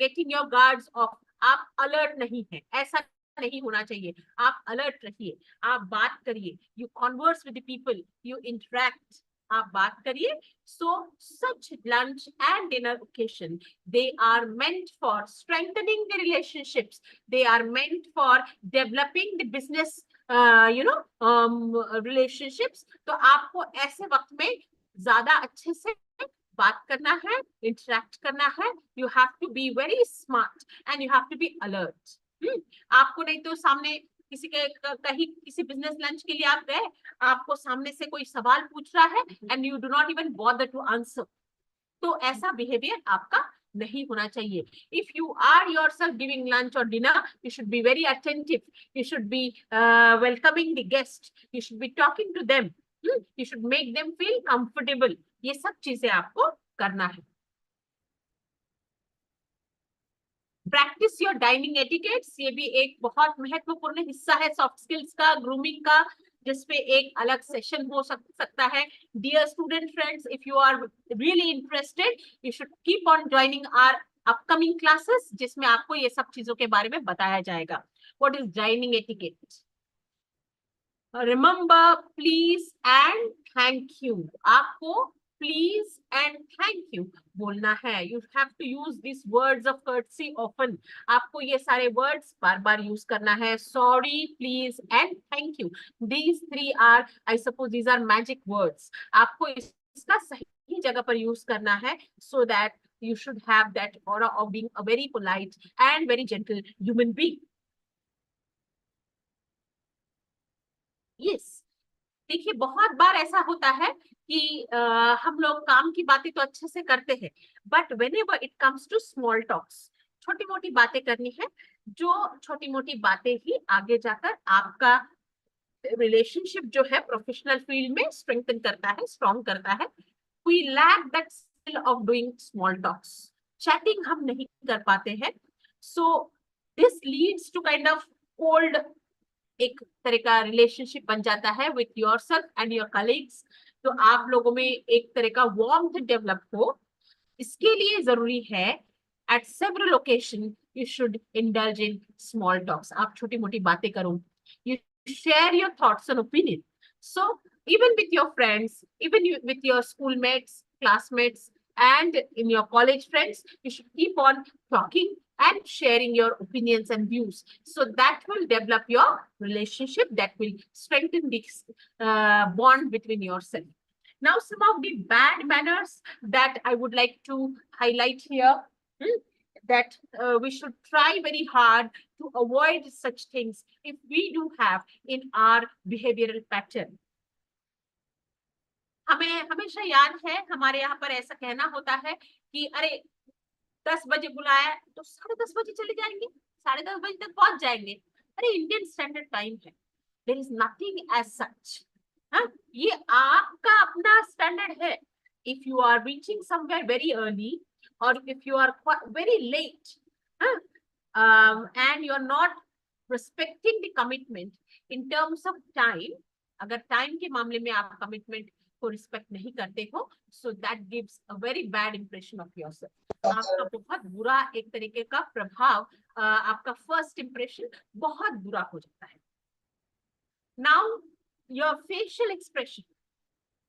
getting your guards off. आप alert नहीं हैं, ऐसा नहीं होना चाहिए. आप अलर्ट रहिए, आप बात करिए, you converse with the people, you interact, आप बात करिए. So such lunch and dinner occasion, they are meant for strengthening the relationships, they are meant for developing the business relationships. तो आपको ऐसे वक्त में ज्यादा अच्छे से बात करना है, इंटरैक्ट करना है. You have to be very smart and you have to be alert. आपको नहीं तो सामने कहीं किसी बिजनेस लंच के लिए आप गए, आपको सामने से कोई सवाल पूछ रहा है and you do not even bother to answer, तो ऐसा बिहेवियर आपका नहीं होना चाहिए. If you are yourself giving lunch और dinner, you should be very attentive, you should be welcoming the guest, you should be talking to them, you should make them feel comfortable. ये सब चीजें आपको करना है. प्रैक्टिस योर डाइनिंग एटिकेट्स, ये भी एक बहुत महत्वपूर्ण हिस्सा है सॉफ्ट स्किल्स का, ग्रूमिंग का, जिसपे एक अलग सेशन हो सकता है. Dear student friends, if you are really interested, you should keep on joining our upcoming classes, जिसमें आपको ये सब चीजों के बारे में बताया जाएगा. What is dining etiquette? Remember, please and thank you. आपको प्लीज एंड थैंक यू बोलना है. You have to use this words of courtesy often. आपको ये सारे वर्ड्स बार बार यूज करना है. Sorry, please and thank you, these three are, I suppose these are magic words. आपको इसका सही जगह पर यूज करना है, so that you should have that aura of being a very polite and very gentle human being. Yes, देखिए बहुत बार ऐसा होता है कि हम लोग काम की बातें तो अच्छे से करते हैं, but whenever it comes to small talks, छोटी मोटी बातें करनी है, जो छोटी मोटी बातें ही आगे जाकर आपका रिलेशनशिप जो है प्रोफेशनल फील्ड में स्ट्रेंथन करता है, स्ट्रॉन्ग करता है. We lack that skill of doing small talks. Chatting हम नहीं कर पाते हैं, so this leads to kind of cold, एक तरह का रिलेशनशिप बन जाता है with yourself and your colleagues. तो आप लोगों में एक तरह का वार्मथ डेवलप हो, इसके लिए जरूरी है eight several occasion you should indulge in small talks. आप छोटी मोटी बातें करो, you share your thoughts and opinion. So even with your friends, even with your schoolmates, classmates, and in your college friends, you should keep on talking and sharing your opinions and views. So that will develop your relationship, that will strengthen this bond between yourself. Now, some of the bad manners that I would like to highlight here, that we should try very hard to avoid such things if we do have in our behavioral pattern. हमें हमेशा याद है, हमारे यहाँ पर ऐसा कहना होता है कि अरे 10 बजे बुलाया तो 10:30 बजे चले जाएंगे, 10:30 बजे तक पहुंच जाएंगे. अरे इंडियन स्टैंडर्ड टाइम है, there is nothing as such. ये आपका अपना स्टैंडर्ड है. If you are reaching somewhere very early or if you are very late, and you are not respecting the commitment in terms of time, अगर time के मामले में आप commitment को respect नहीं करते हो, so that gives a very bad impression of yourself. आपका बहुत बुरा एक तरीके का प्रभाव, आपका first impression बहुत बुरा हो जाता है. Now your facial expression,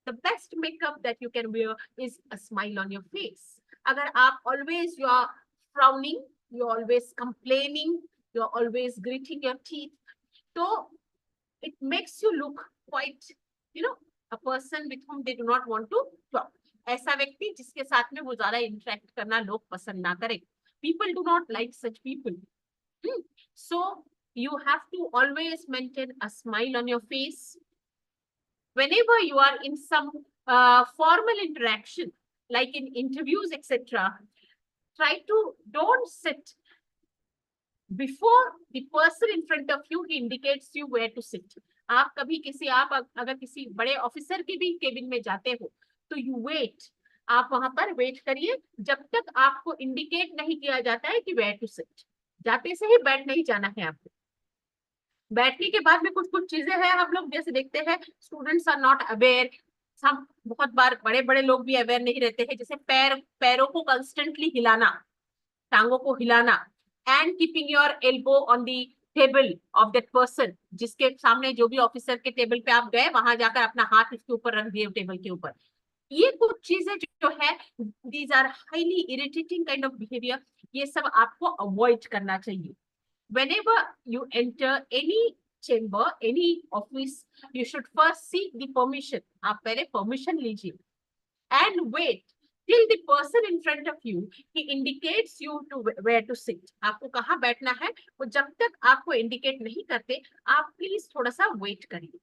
the best makeup that you can wear is a smile on your face. अगर आप always you are frowning, you are always complaining, you are always gritting your teeth, so it makes you look quite, a person with whom they do not want to talk. ऐसा व्यक्ति जिसके साथ में वो ज्यादा interact करना लोग पसंद ना करें. People do not like such people. So you have to always maintain a smile on your face. Whenever you are in some formal interaction, like in interviews, etc., try to don't sit before the person in front of you. He indicates you where to sit. आप कभी आप अगर किसी बड़े officer के भी cabin में जाते हो तो यू वेट, आप वहां पर वेट करिए जब तक आपको इंडिकेट नहीं किया जाता है कि वेयर टू सिट. जाते से ही बैठ नहीं जाना है आपको. बैठने के बाद में कुछ कुछ चीजें हैं, हम लोग जैसे देखते हैं स्टूडेंट्स आर नॉट अवेयर. हम बहुत बार बड़े बड़े लोग भी अवेयर नहीं रहते हैं, जैसे पैरों को कंस्टेंटली हिलाना, टांगों को हिलाना, and keeping your elbow on the table of that person. जिसके सामने जो भी ऑफिसर के टेबल पे आप गए वहां जाकर अपना हाथ उसके ऊपर रख दिए टेबल के ऊपर. ये कुछ चीजें जो है, these are highly irritating kind of behaviour. ये सब आपको अवॉइड करना चाहिए. Whenever you enter any chamber, any office, you should first seek the permission. आप पहले permission लीजिए and wait till the person in front of you, he indicates you to where to sit. आपको कहाँ बैठना है वो जब तक आपको indicate नहीं करते, आप please थोड़ा सा wait करिए.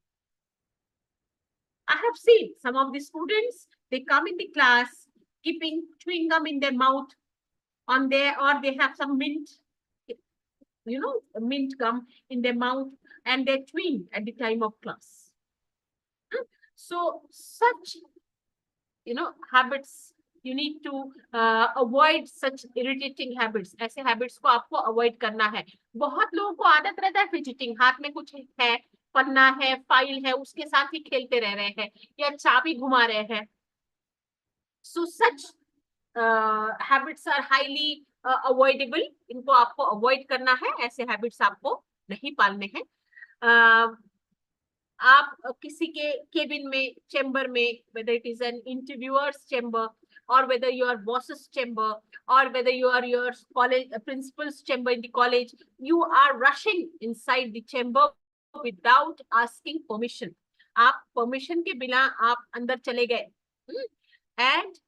I have seen some of the students, they come in the class keeping chewing gum in their mouth, on there, or they have some mint, mint gum in their mouth, and they're chewing at the time of class. So such, habits, you need to avoid such irritating habits. ऐसे habits को आपको avoid करना है. बहुत लोगों को आदत रहता है fidgeting, हाथ में कुछ है, पन्ना है, फाइल है, उसके साथ ही खेलते रह रहे हैं या चाबी घुमा रहे हैं. So such habits are highly avoidable. इनको आपको avoid करना है. ऐसे habits आपको नहीं पालने हैं. आप किसी के केबिन में, चेंबर में, whether it is an interviewer's chamber or whether you are boss's chamber or whether you are your college principal's chamber in the college, you are rushing inside the chamber without asking permission. आप permission के बिना आप अंदर चले गए and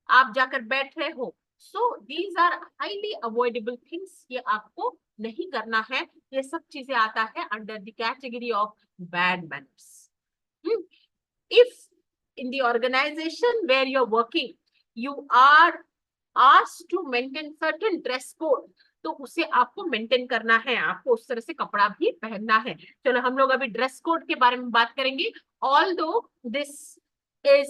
आप जाकर बैठ रहे हो. So these are highly avoidable things. ये आपको नहीं करना है. ये सब चीजें आता है under the category of bad manners. If in the organization where you're working, you are asked to maintain certain dress code, तो उसे आपको मेंटेन करना है, आपको उस तरह से कपड़ा भी पहनना है. चलो हम लोग अभी ड्रेस कोड के बारे में बात करेंगे. Although this is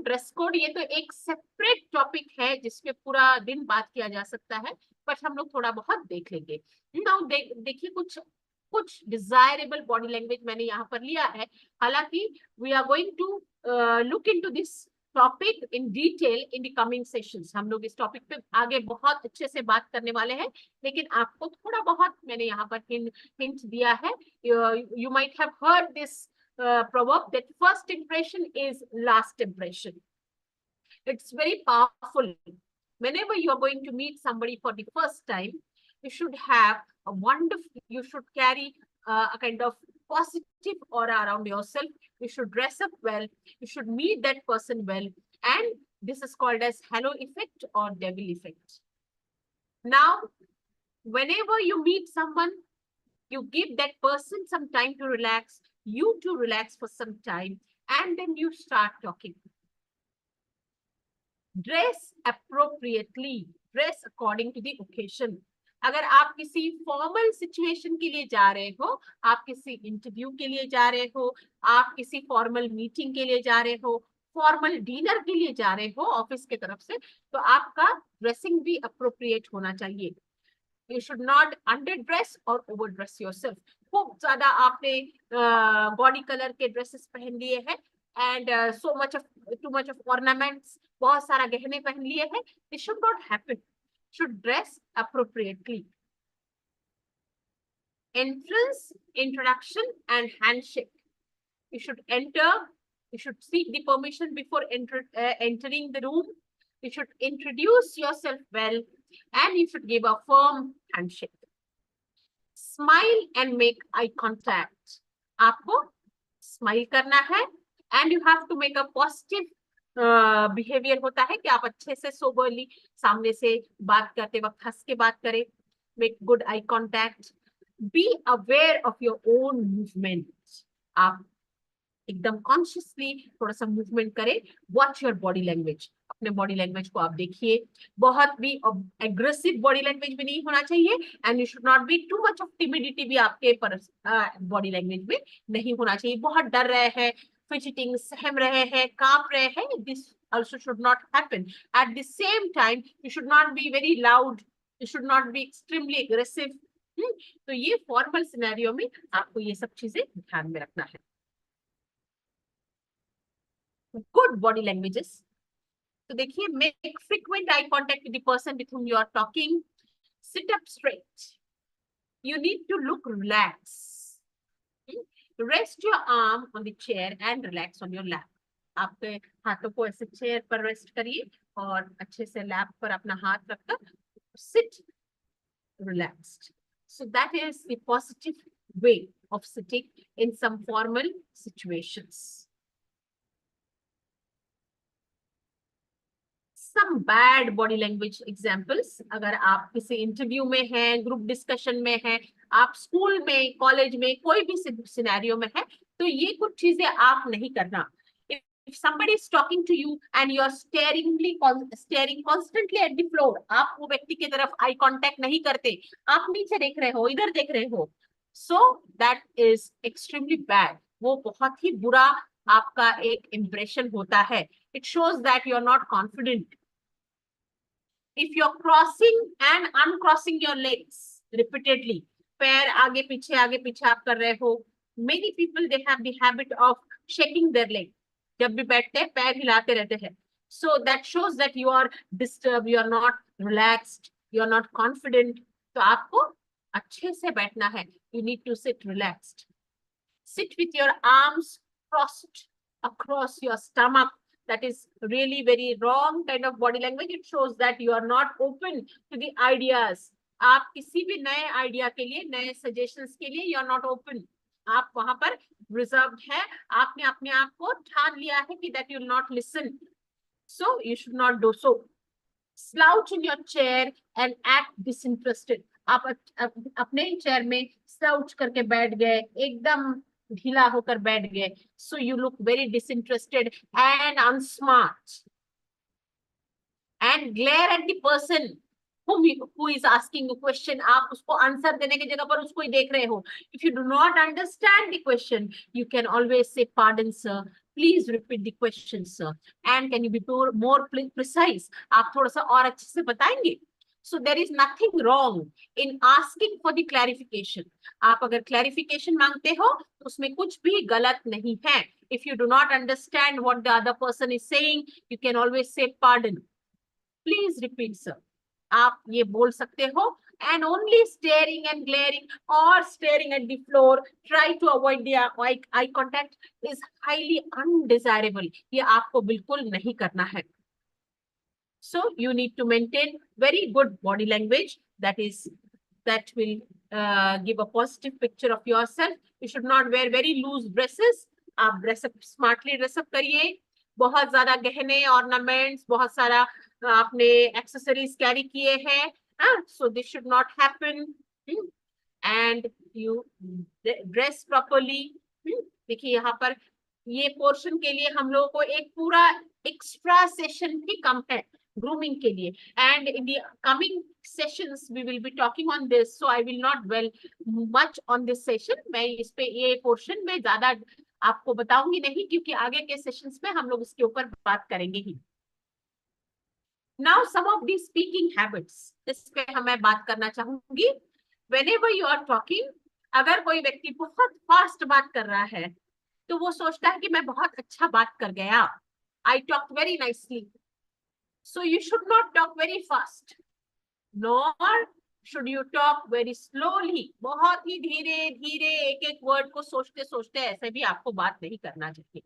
dress code, ये तो एक सेपरेट टॉपिक है जिसपे पूरा दिन बात किया जा सकता है, बट हम लोग थोड़ा बहुत देख लेंगे. नाउ देखिए कुछ डिजायरेबल बॉडी लैंग्वेज मैंने यहाँ पर लिया है. हालांकि we are going to look into this topic in detail in the coming sessions. हम लोग इस टॉपिक पे आगे बहुत अच्छे से बात करने वाले हैं, लेकिन आपको थोड़ा बहुत मैंने यहाँ पर हिंट दिया है. You might have heard this proverb that first impression is last impression. It's very powerful. Whenever you are going to meet somebody for the first time, you should have a wonderful, you should carry a kind of positive aura around yourself. You should dress up well. You should meet that person well. And this is called as halo effect or devil effect. Now, whenever you meet someone, you give that person some time to relax. You to relax for some time, and then you start talking. Dress appropriately. Dress according to the occasion. अगर आप किसी formal situation के लिए जा रहे हो, आप किसी इंटरव्यू के लिए जा रहे हो, आप किसी फॉर्मल मीटिंग के लिए जा रहे हो, फॉर्मल डिनर के लिए जा रहे हो ऑफिस की तरफ से, तो आपका ड्रेसिंग भी अप्रोप्रिएट होना चाहिए. You should not underdress or overdress yourself. खूब ज्यादा आपने बॉडी कलर के ड्रेसेस पहन लिए हैं and too much of ornaments, बहुत सारा गहने पहन लिए हैं. This should not happen. Should dress appropriately. Entrance, introduction, and handshake. You should enter. You should seek the permission before entering the room. You should introduce yourself well, and you should give a firm handshake. Smile and make eye contact. आपको smile करना है, and you have to make a positive behavior होता है कि आप अच्छे से soberly सामने से बात करते वक्त हंस के बात करें. Make good eye contact. Be aware of your own movement. आप एकदम कॉन्शियसली थोड़ा सा मूवमेंट करें. Watch your body language. अपने बॉडी लैंग्वेज को आप देखिए. बहुत भी एग्रेसिव बॉडी लैंग्वेज भी नहीं होना चाहिए, and you should not be too much of timidity भी आपके बॉडी लैंग्वेज में नहीं होना चाहिए. बहुत डर रहे हैं, फिजिटिंग, सहम रहे हैं, कांप रहे हैं, this also should not happen. At the same time, you should not be very loud. You should not be extremely aggressive. तो ये फॉर्मल सिनेरियो में आपको ये सब चीजें ध्यान में रखना है. Good body languages. तो देखिए, make frequent eye contact with the person with whom you are talking. Sit up straight. You need to look relaxed. Rest your arm on the chair and relax on your lap. आपके हाथों को ऐसे chair पर rest करिए और अच्छे से lap पर अपना हाथ रखकर sit relaxed. So that is the positive way of sitting in some formal situations. Some bad body language examples. अगर आप किसी इंटरव्यू में हैं, ग्रुप डिस्कशन में हैं, आप स्कूल में, कॉलेज में, कोई भी सिनेरियो में है, तो ये कुछ चीजें आप नहीं करना. If somebody is talking to you and you are staring constantly at the floor, आप वो व्यक्ति की तरफ eye contact नहीं करते, आप नीचे देख रहे हो, इधर देख रहे हो, so that is extremely bad. वो बहुत ही बुरा आपका एक impression होता है. It shows that you are not confident. If you are crossing and uncrossing your legs repeatedly, पैर आगे पीछे आप कर रहे हो, many people they have the habit of shaking their leg. जब भी बैठते हैं पैर हिलाते रहते हैं. So that shows that you are disturbed, you are not relaxed, you are not confident. तो आपको अच्छे से बैठना है. You need to sit relaxed. Sit with your arms crossed across your stomach. That is really very wrong kind of body language. It shows that you are not open to the ideas. आप किसी भी नए idea के लिए, नए suggestions के लिए you are not open. आप वहां पर रिजर्व्ड है. आपने अपने आप को ठान लिया है कि that you will not listen. So you should not do so. slouch in your chair and act disinterested. आप अपने चेयर में slouch करके बैठ गए, एकदम ढीला होकर बैठ गए. So you look very disinterested and unsmart. And glare at the person who is asking a question. आप उसको आंसर देने की जगह पर उसको ही देख रहे हो. If you do not understand the question, you can always say, pardon sir, please repeat the question sir, and can you be more precise? आप थोड़ा सा और अच्छे से बताएंगे. So there is nothing wrong in asking for the clarification. आप अगर clarification मांगते हो तो उसमें कुछ भी गलत नहीं है. If you do not understand what the other person is saying, you can always say, pardon, please repeat sir. आप ये बोल सकते हो. And only staring and glaring or staring at the floor, try to avoid the eye contact, is highly undesirable. ये आपको बिल्कुल नहीं करना है. So you need to maintain very good body language that will give a positive picture of yourself. You should not wear very loose dresses. आप dress up smartly, dress up करिए. बहुत ज्यादा गहने, ornaments, बहुत सारा आपने accessories carry किए हैं. So this should not happen. And you dress properly. देखिए यहाँ पर ये पोर्शन के लिए हम लोगों को एक पूरा एक्स्ट्रा सेशन भी कम है grooming के लिए. And in the coming sessions we will be talking on this, so I will not dwell much on this session. मैं इस पे ये पोर्शन में ज्यादा आपको बताऊंगी नहीं, क्योंकि आगे के सेशंस में हम लोग इसके ऊपर बात करेंगे ही. Now some of these speaking habits, इस पे मैं बात करना चाहूंगी. Whenever you are talking, अगर कोई व्यक्ति बहुत फास्ट बात कर रहा है तो वो सोचता है कि मैं बहुत अच्छा बात कर गया. I talked very nicely. So you should not talk very fast, nor should you talk very slowly. बहुत ही धीरे धीरे एक एक वर्ड को सोचते सोचते ऐसे भी आपको बात नहीं करना चाहिए.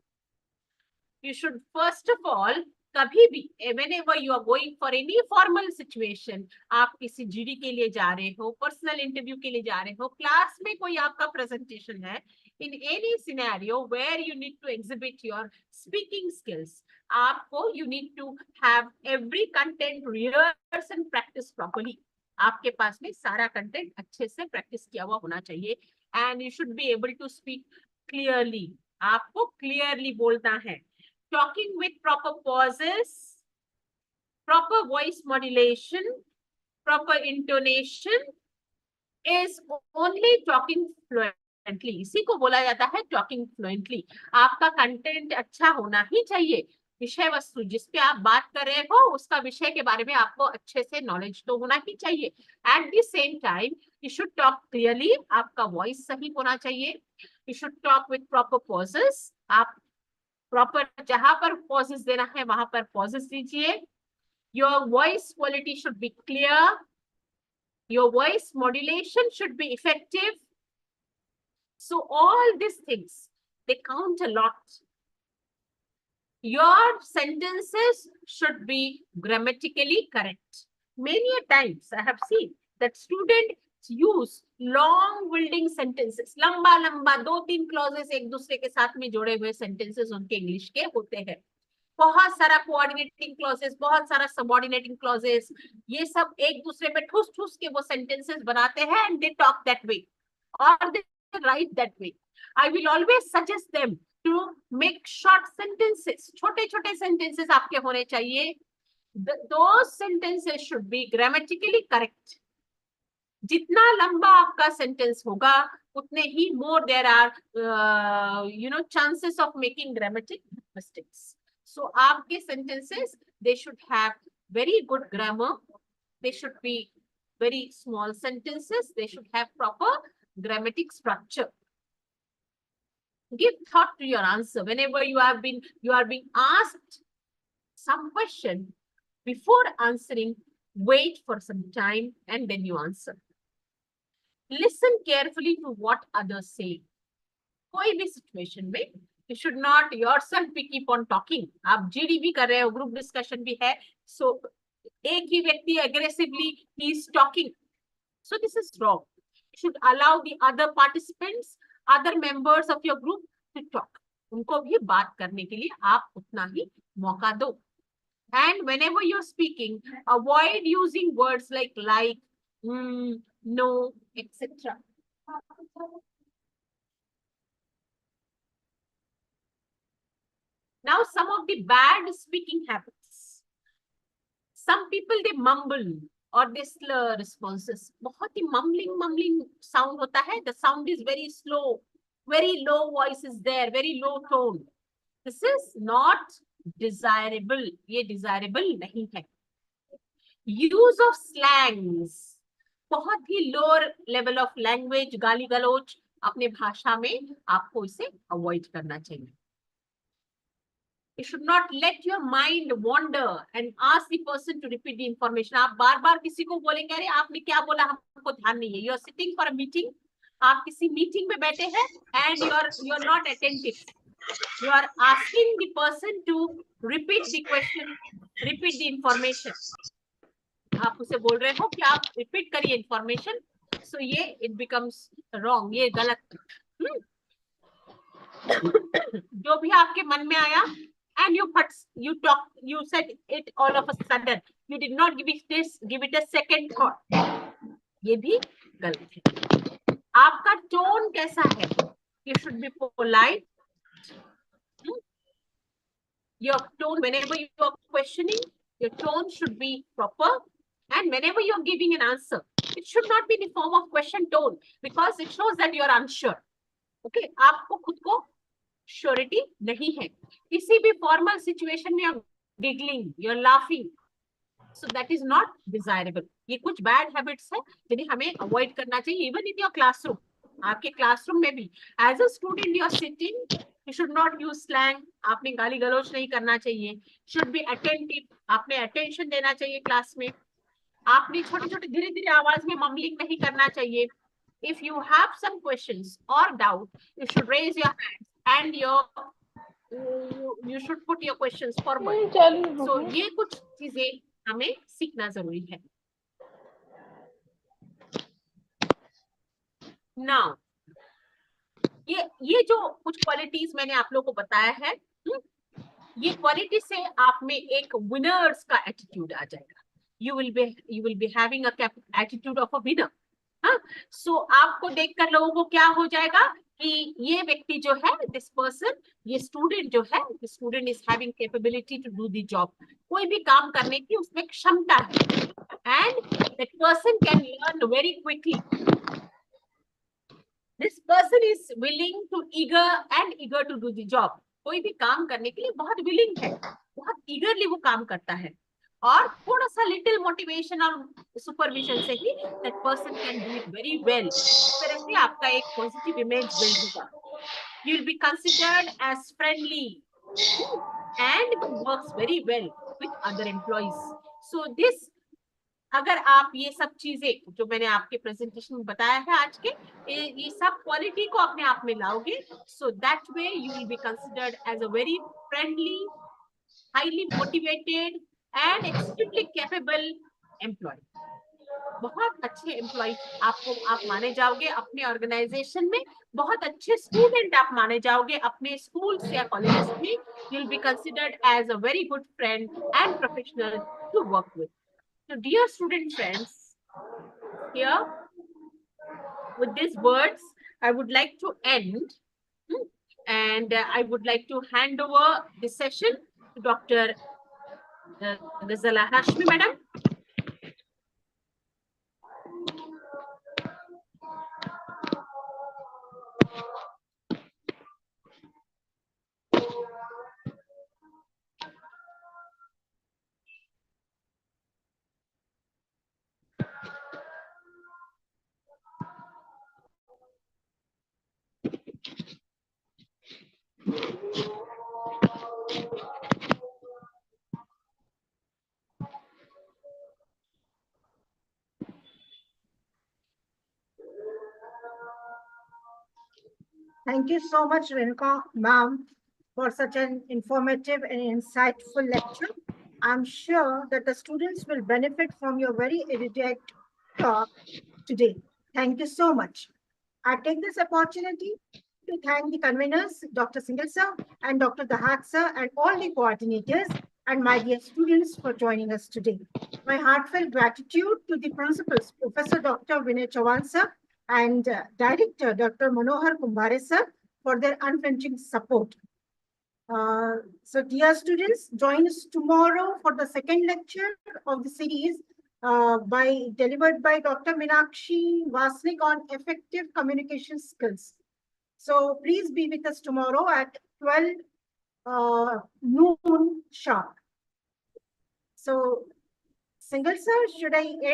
You should first of all, कभी भी, whenever you are going for any formal situation, आप किसी जीडी के लिए जा रहे हो, पर्सनल इंटरव्यू के लिए जा रहे हो, क्लास में कोई आपका प्रेजेंटेशन है, in any scenario where you need to exhibit your speaking skills, आपको you need to have every content rehearse and practice properly. आपके पास में सारा कंटेंट अच्छे से प्रैक्टिस किया हुआ होना चाहिए. And you should be able to speak clearly. आपको क्लियरली बोलना है. Talking with proper pauses, proper voice modulation, proper intonation is only talking fluently. इसी को बोला जाता है talking fluently. आपका कंटेंट अच्छा होना ही चाहिए. विषय वस्तु जिस पे आप बात कर रहे हो उसका विषय के बारे में आपको अच्छे से नॉलेज तो होना ही चाहिए. At the same time, you should talk clearly. आपका वॉइस सही होना चाहिए. You should talk with proper pauses. आप प्रॉपर जहां पर पॉजेस देना है वहां पर पॉजेस दीजिए. Your voice quality should be clear. Your voice modulation should be effective. So all these things, they count a lot. Your sentences should be grammatically correct. Many a times I have seen that students use long wielding sentences. लंबा लंबा 2-3 clauses एक दूसरे के साथ में जोड़े हुए sentences उनके इंग्लिश के होते हैं. बहुत सारा coordinating clauses, बहुत सारा subordinating clauses, ये सब एक दूसरे पे ठूस ठूस के वो sentences बनाते हैं and they talk that way or they write that way. I will always suggest them to make short sentences. छोटे छोटे sentences आपके होने चाहिए. Those sentences should be grammatically correct. जितना लंबा आपका सेंटेंस होगा उतने ही more there are chances of making grammatic mistakes. So आपके sentences, they should have very good grammar. They should be very small sentences. They should have proper grammatic structure. Give thought to your answer. Whenever you are being asked some question, before answering, wait for some time and then you answer. Listen carefully to what others say. कोई भी situation में you should not yourself be keep on talking. आप GD भी कर रहे हो, group discussion भी है, so एक ही व्यक्ति aggressively he is talking. So this is wrong. You should allow the other participants, other members of your group to talk. उनको भी बात करने के लिए आप उतना ही मौका दो. And whenever you're speaking, avoid using words like, no, etc. Now, some of the bad speaking habits. Some people, they mumble or they slur responses. बहुत ही mumbling sound होता है. The sound is very slow. Very low voice is there. Very low tone. This is not desirable. ये desirable नहीं है. Use of slangs. बहुत ही lower level of language, गाली गलौज अपने भाषा में आपको इसे avoid करना चाहिए. You should not let your mind wander and ask the person to repeat the information. आप बार बार किसी को बोलेंगे अरे आपने क्या बोला हमको ध्यान नहीं है. You are sitting for a meeting. आप किसी meeting में बैठे हैं and you are not attentive. You are asking the person to repeat the question, repeat the information. आप उसे बोल रहे हो कि आप repeat करिए information. So ये it becomes wrong. ये गलत. जो भी आपके मन में आया and you said it all of a sudden. You did not give it a second thought. ये भी गलत है. आपका tone कैसा है? You should be polite. Your tone, whenever you are questioning, your tone should be proper. And whenever you are giving an answer, it should not be in the form of question tone because it shows that you are unsure. Okay, आपको खुद को surety नहीं है. किसी भी formal situation में you're giggling, you're laughing. So that is not desirable. ये कुछ bad habits है जिन्हें हमें avoid करना चाहिए. Even in your classroom, आपके classroom में भी, as a student you are sitting, you should not use slang. आपने गाली गलौज नहीं करना चाहिए. Should be attentive. आपने attention देना चाहिए class में. आपने छोटे-छोटे धीरे-धीरे आवाज में mumbling नहीं करना चाहिए. If you have some questions or doubt, you should raise your hands and you should put your questions forward. So ये कुछ चीजें हमें सीखना जरूरी है. Now, ये जो कुछ क्वालिटीज मैंने आप लोगों को बताया है, ये क्वालिटी से आप में एक विनर्स का एटीट्यूड आ जाएगा. You will be having a attitude of a winner. So आपको देखकर लोगों को क्या हो जाएगा कि ये व्यक्ति जो है, this person, ये स्टूडेंट जो है, the student is having capability to do the job. कोई भी काम करने की उसमें क्षमता है. And that person can learn very quickly. This person is willing to eager to do the job. कोई भी काम करने के लिए बहुत willing है, बहुत eagerly वो काम करता है. और थोड़ा सा little motivation और supervision से ही that person can do it very well. इस तरह से आपका एक positive image build होगा. You will be considered as friendly and works very well with other employees. So this, अगर आप ये सब चीजें जो मैंने आपके प्रेजेंटेशन में बताया है आज के, ये सब क्वालिटी को अपने आप में लाओगे, so that way you will be considered as a very friendly, highly motivated and extremely capable employee. बहुत अच्छे एम्प्लॉय आप माने जाओगे अपने ऑर्गेनाइजेशन में. बहुत अच्छे स्टूडेंट आप माने जाओगे अपने स्कूल या कॉलेज में. You will be considered as a very good friend and professional to work with. So dear student friends, here with these words, I would like to end and I would like to hand over the session to Dr. Ghazala Hashmi Madam. Thank you so much, Renuka ma'am, for such an informative and insightful lecture. I'm sure that the students will benefit from your very erudite talk today. Thank you so much. I take this opportunity to thank the conveners, Dr. Singhal sir and Dr. Dahat sir and all the coordinators and my dear students for joining us today. My heartfelt gratitude to the principals, Professor Dr. Vinay Chavan sir and Director Dr. Manohar Kumbhare sir for their unflinching support. So dear students, join us tomorrow for the second lecture of the series delivered by Dr. Meenakshi Vasnik on effective communication skills. So please be with us tomorrow at 12 noon sharp. So, Single sir, should I end?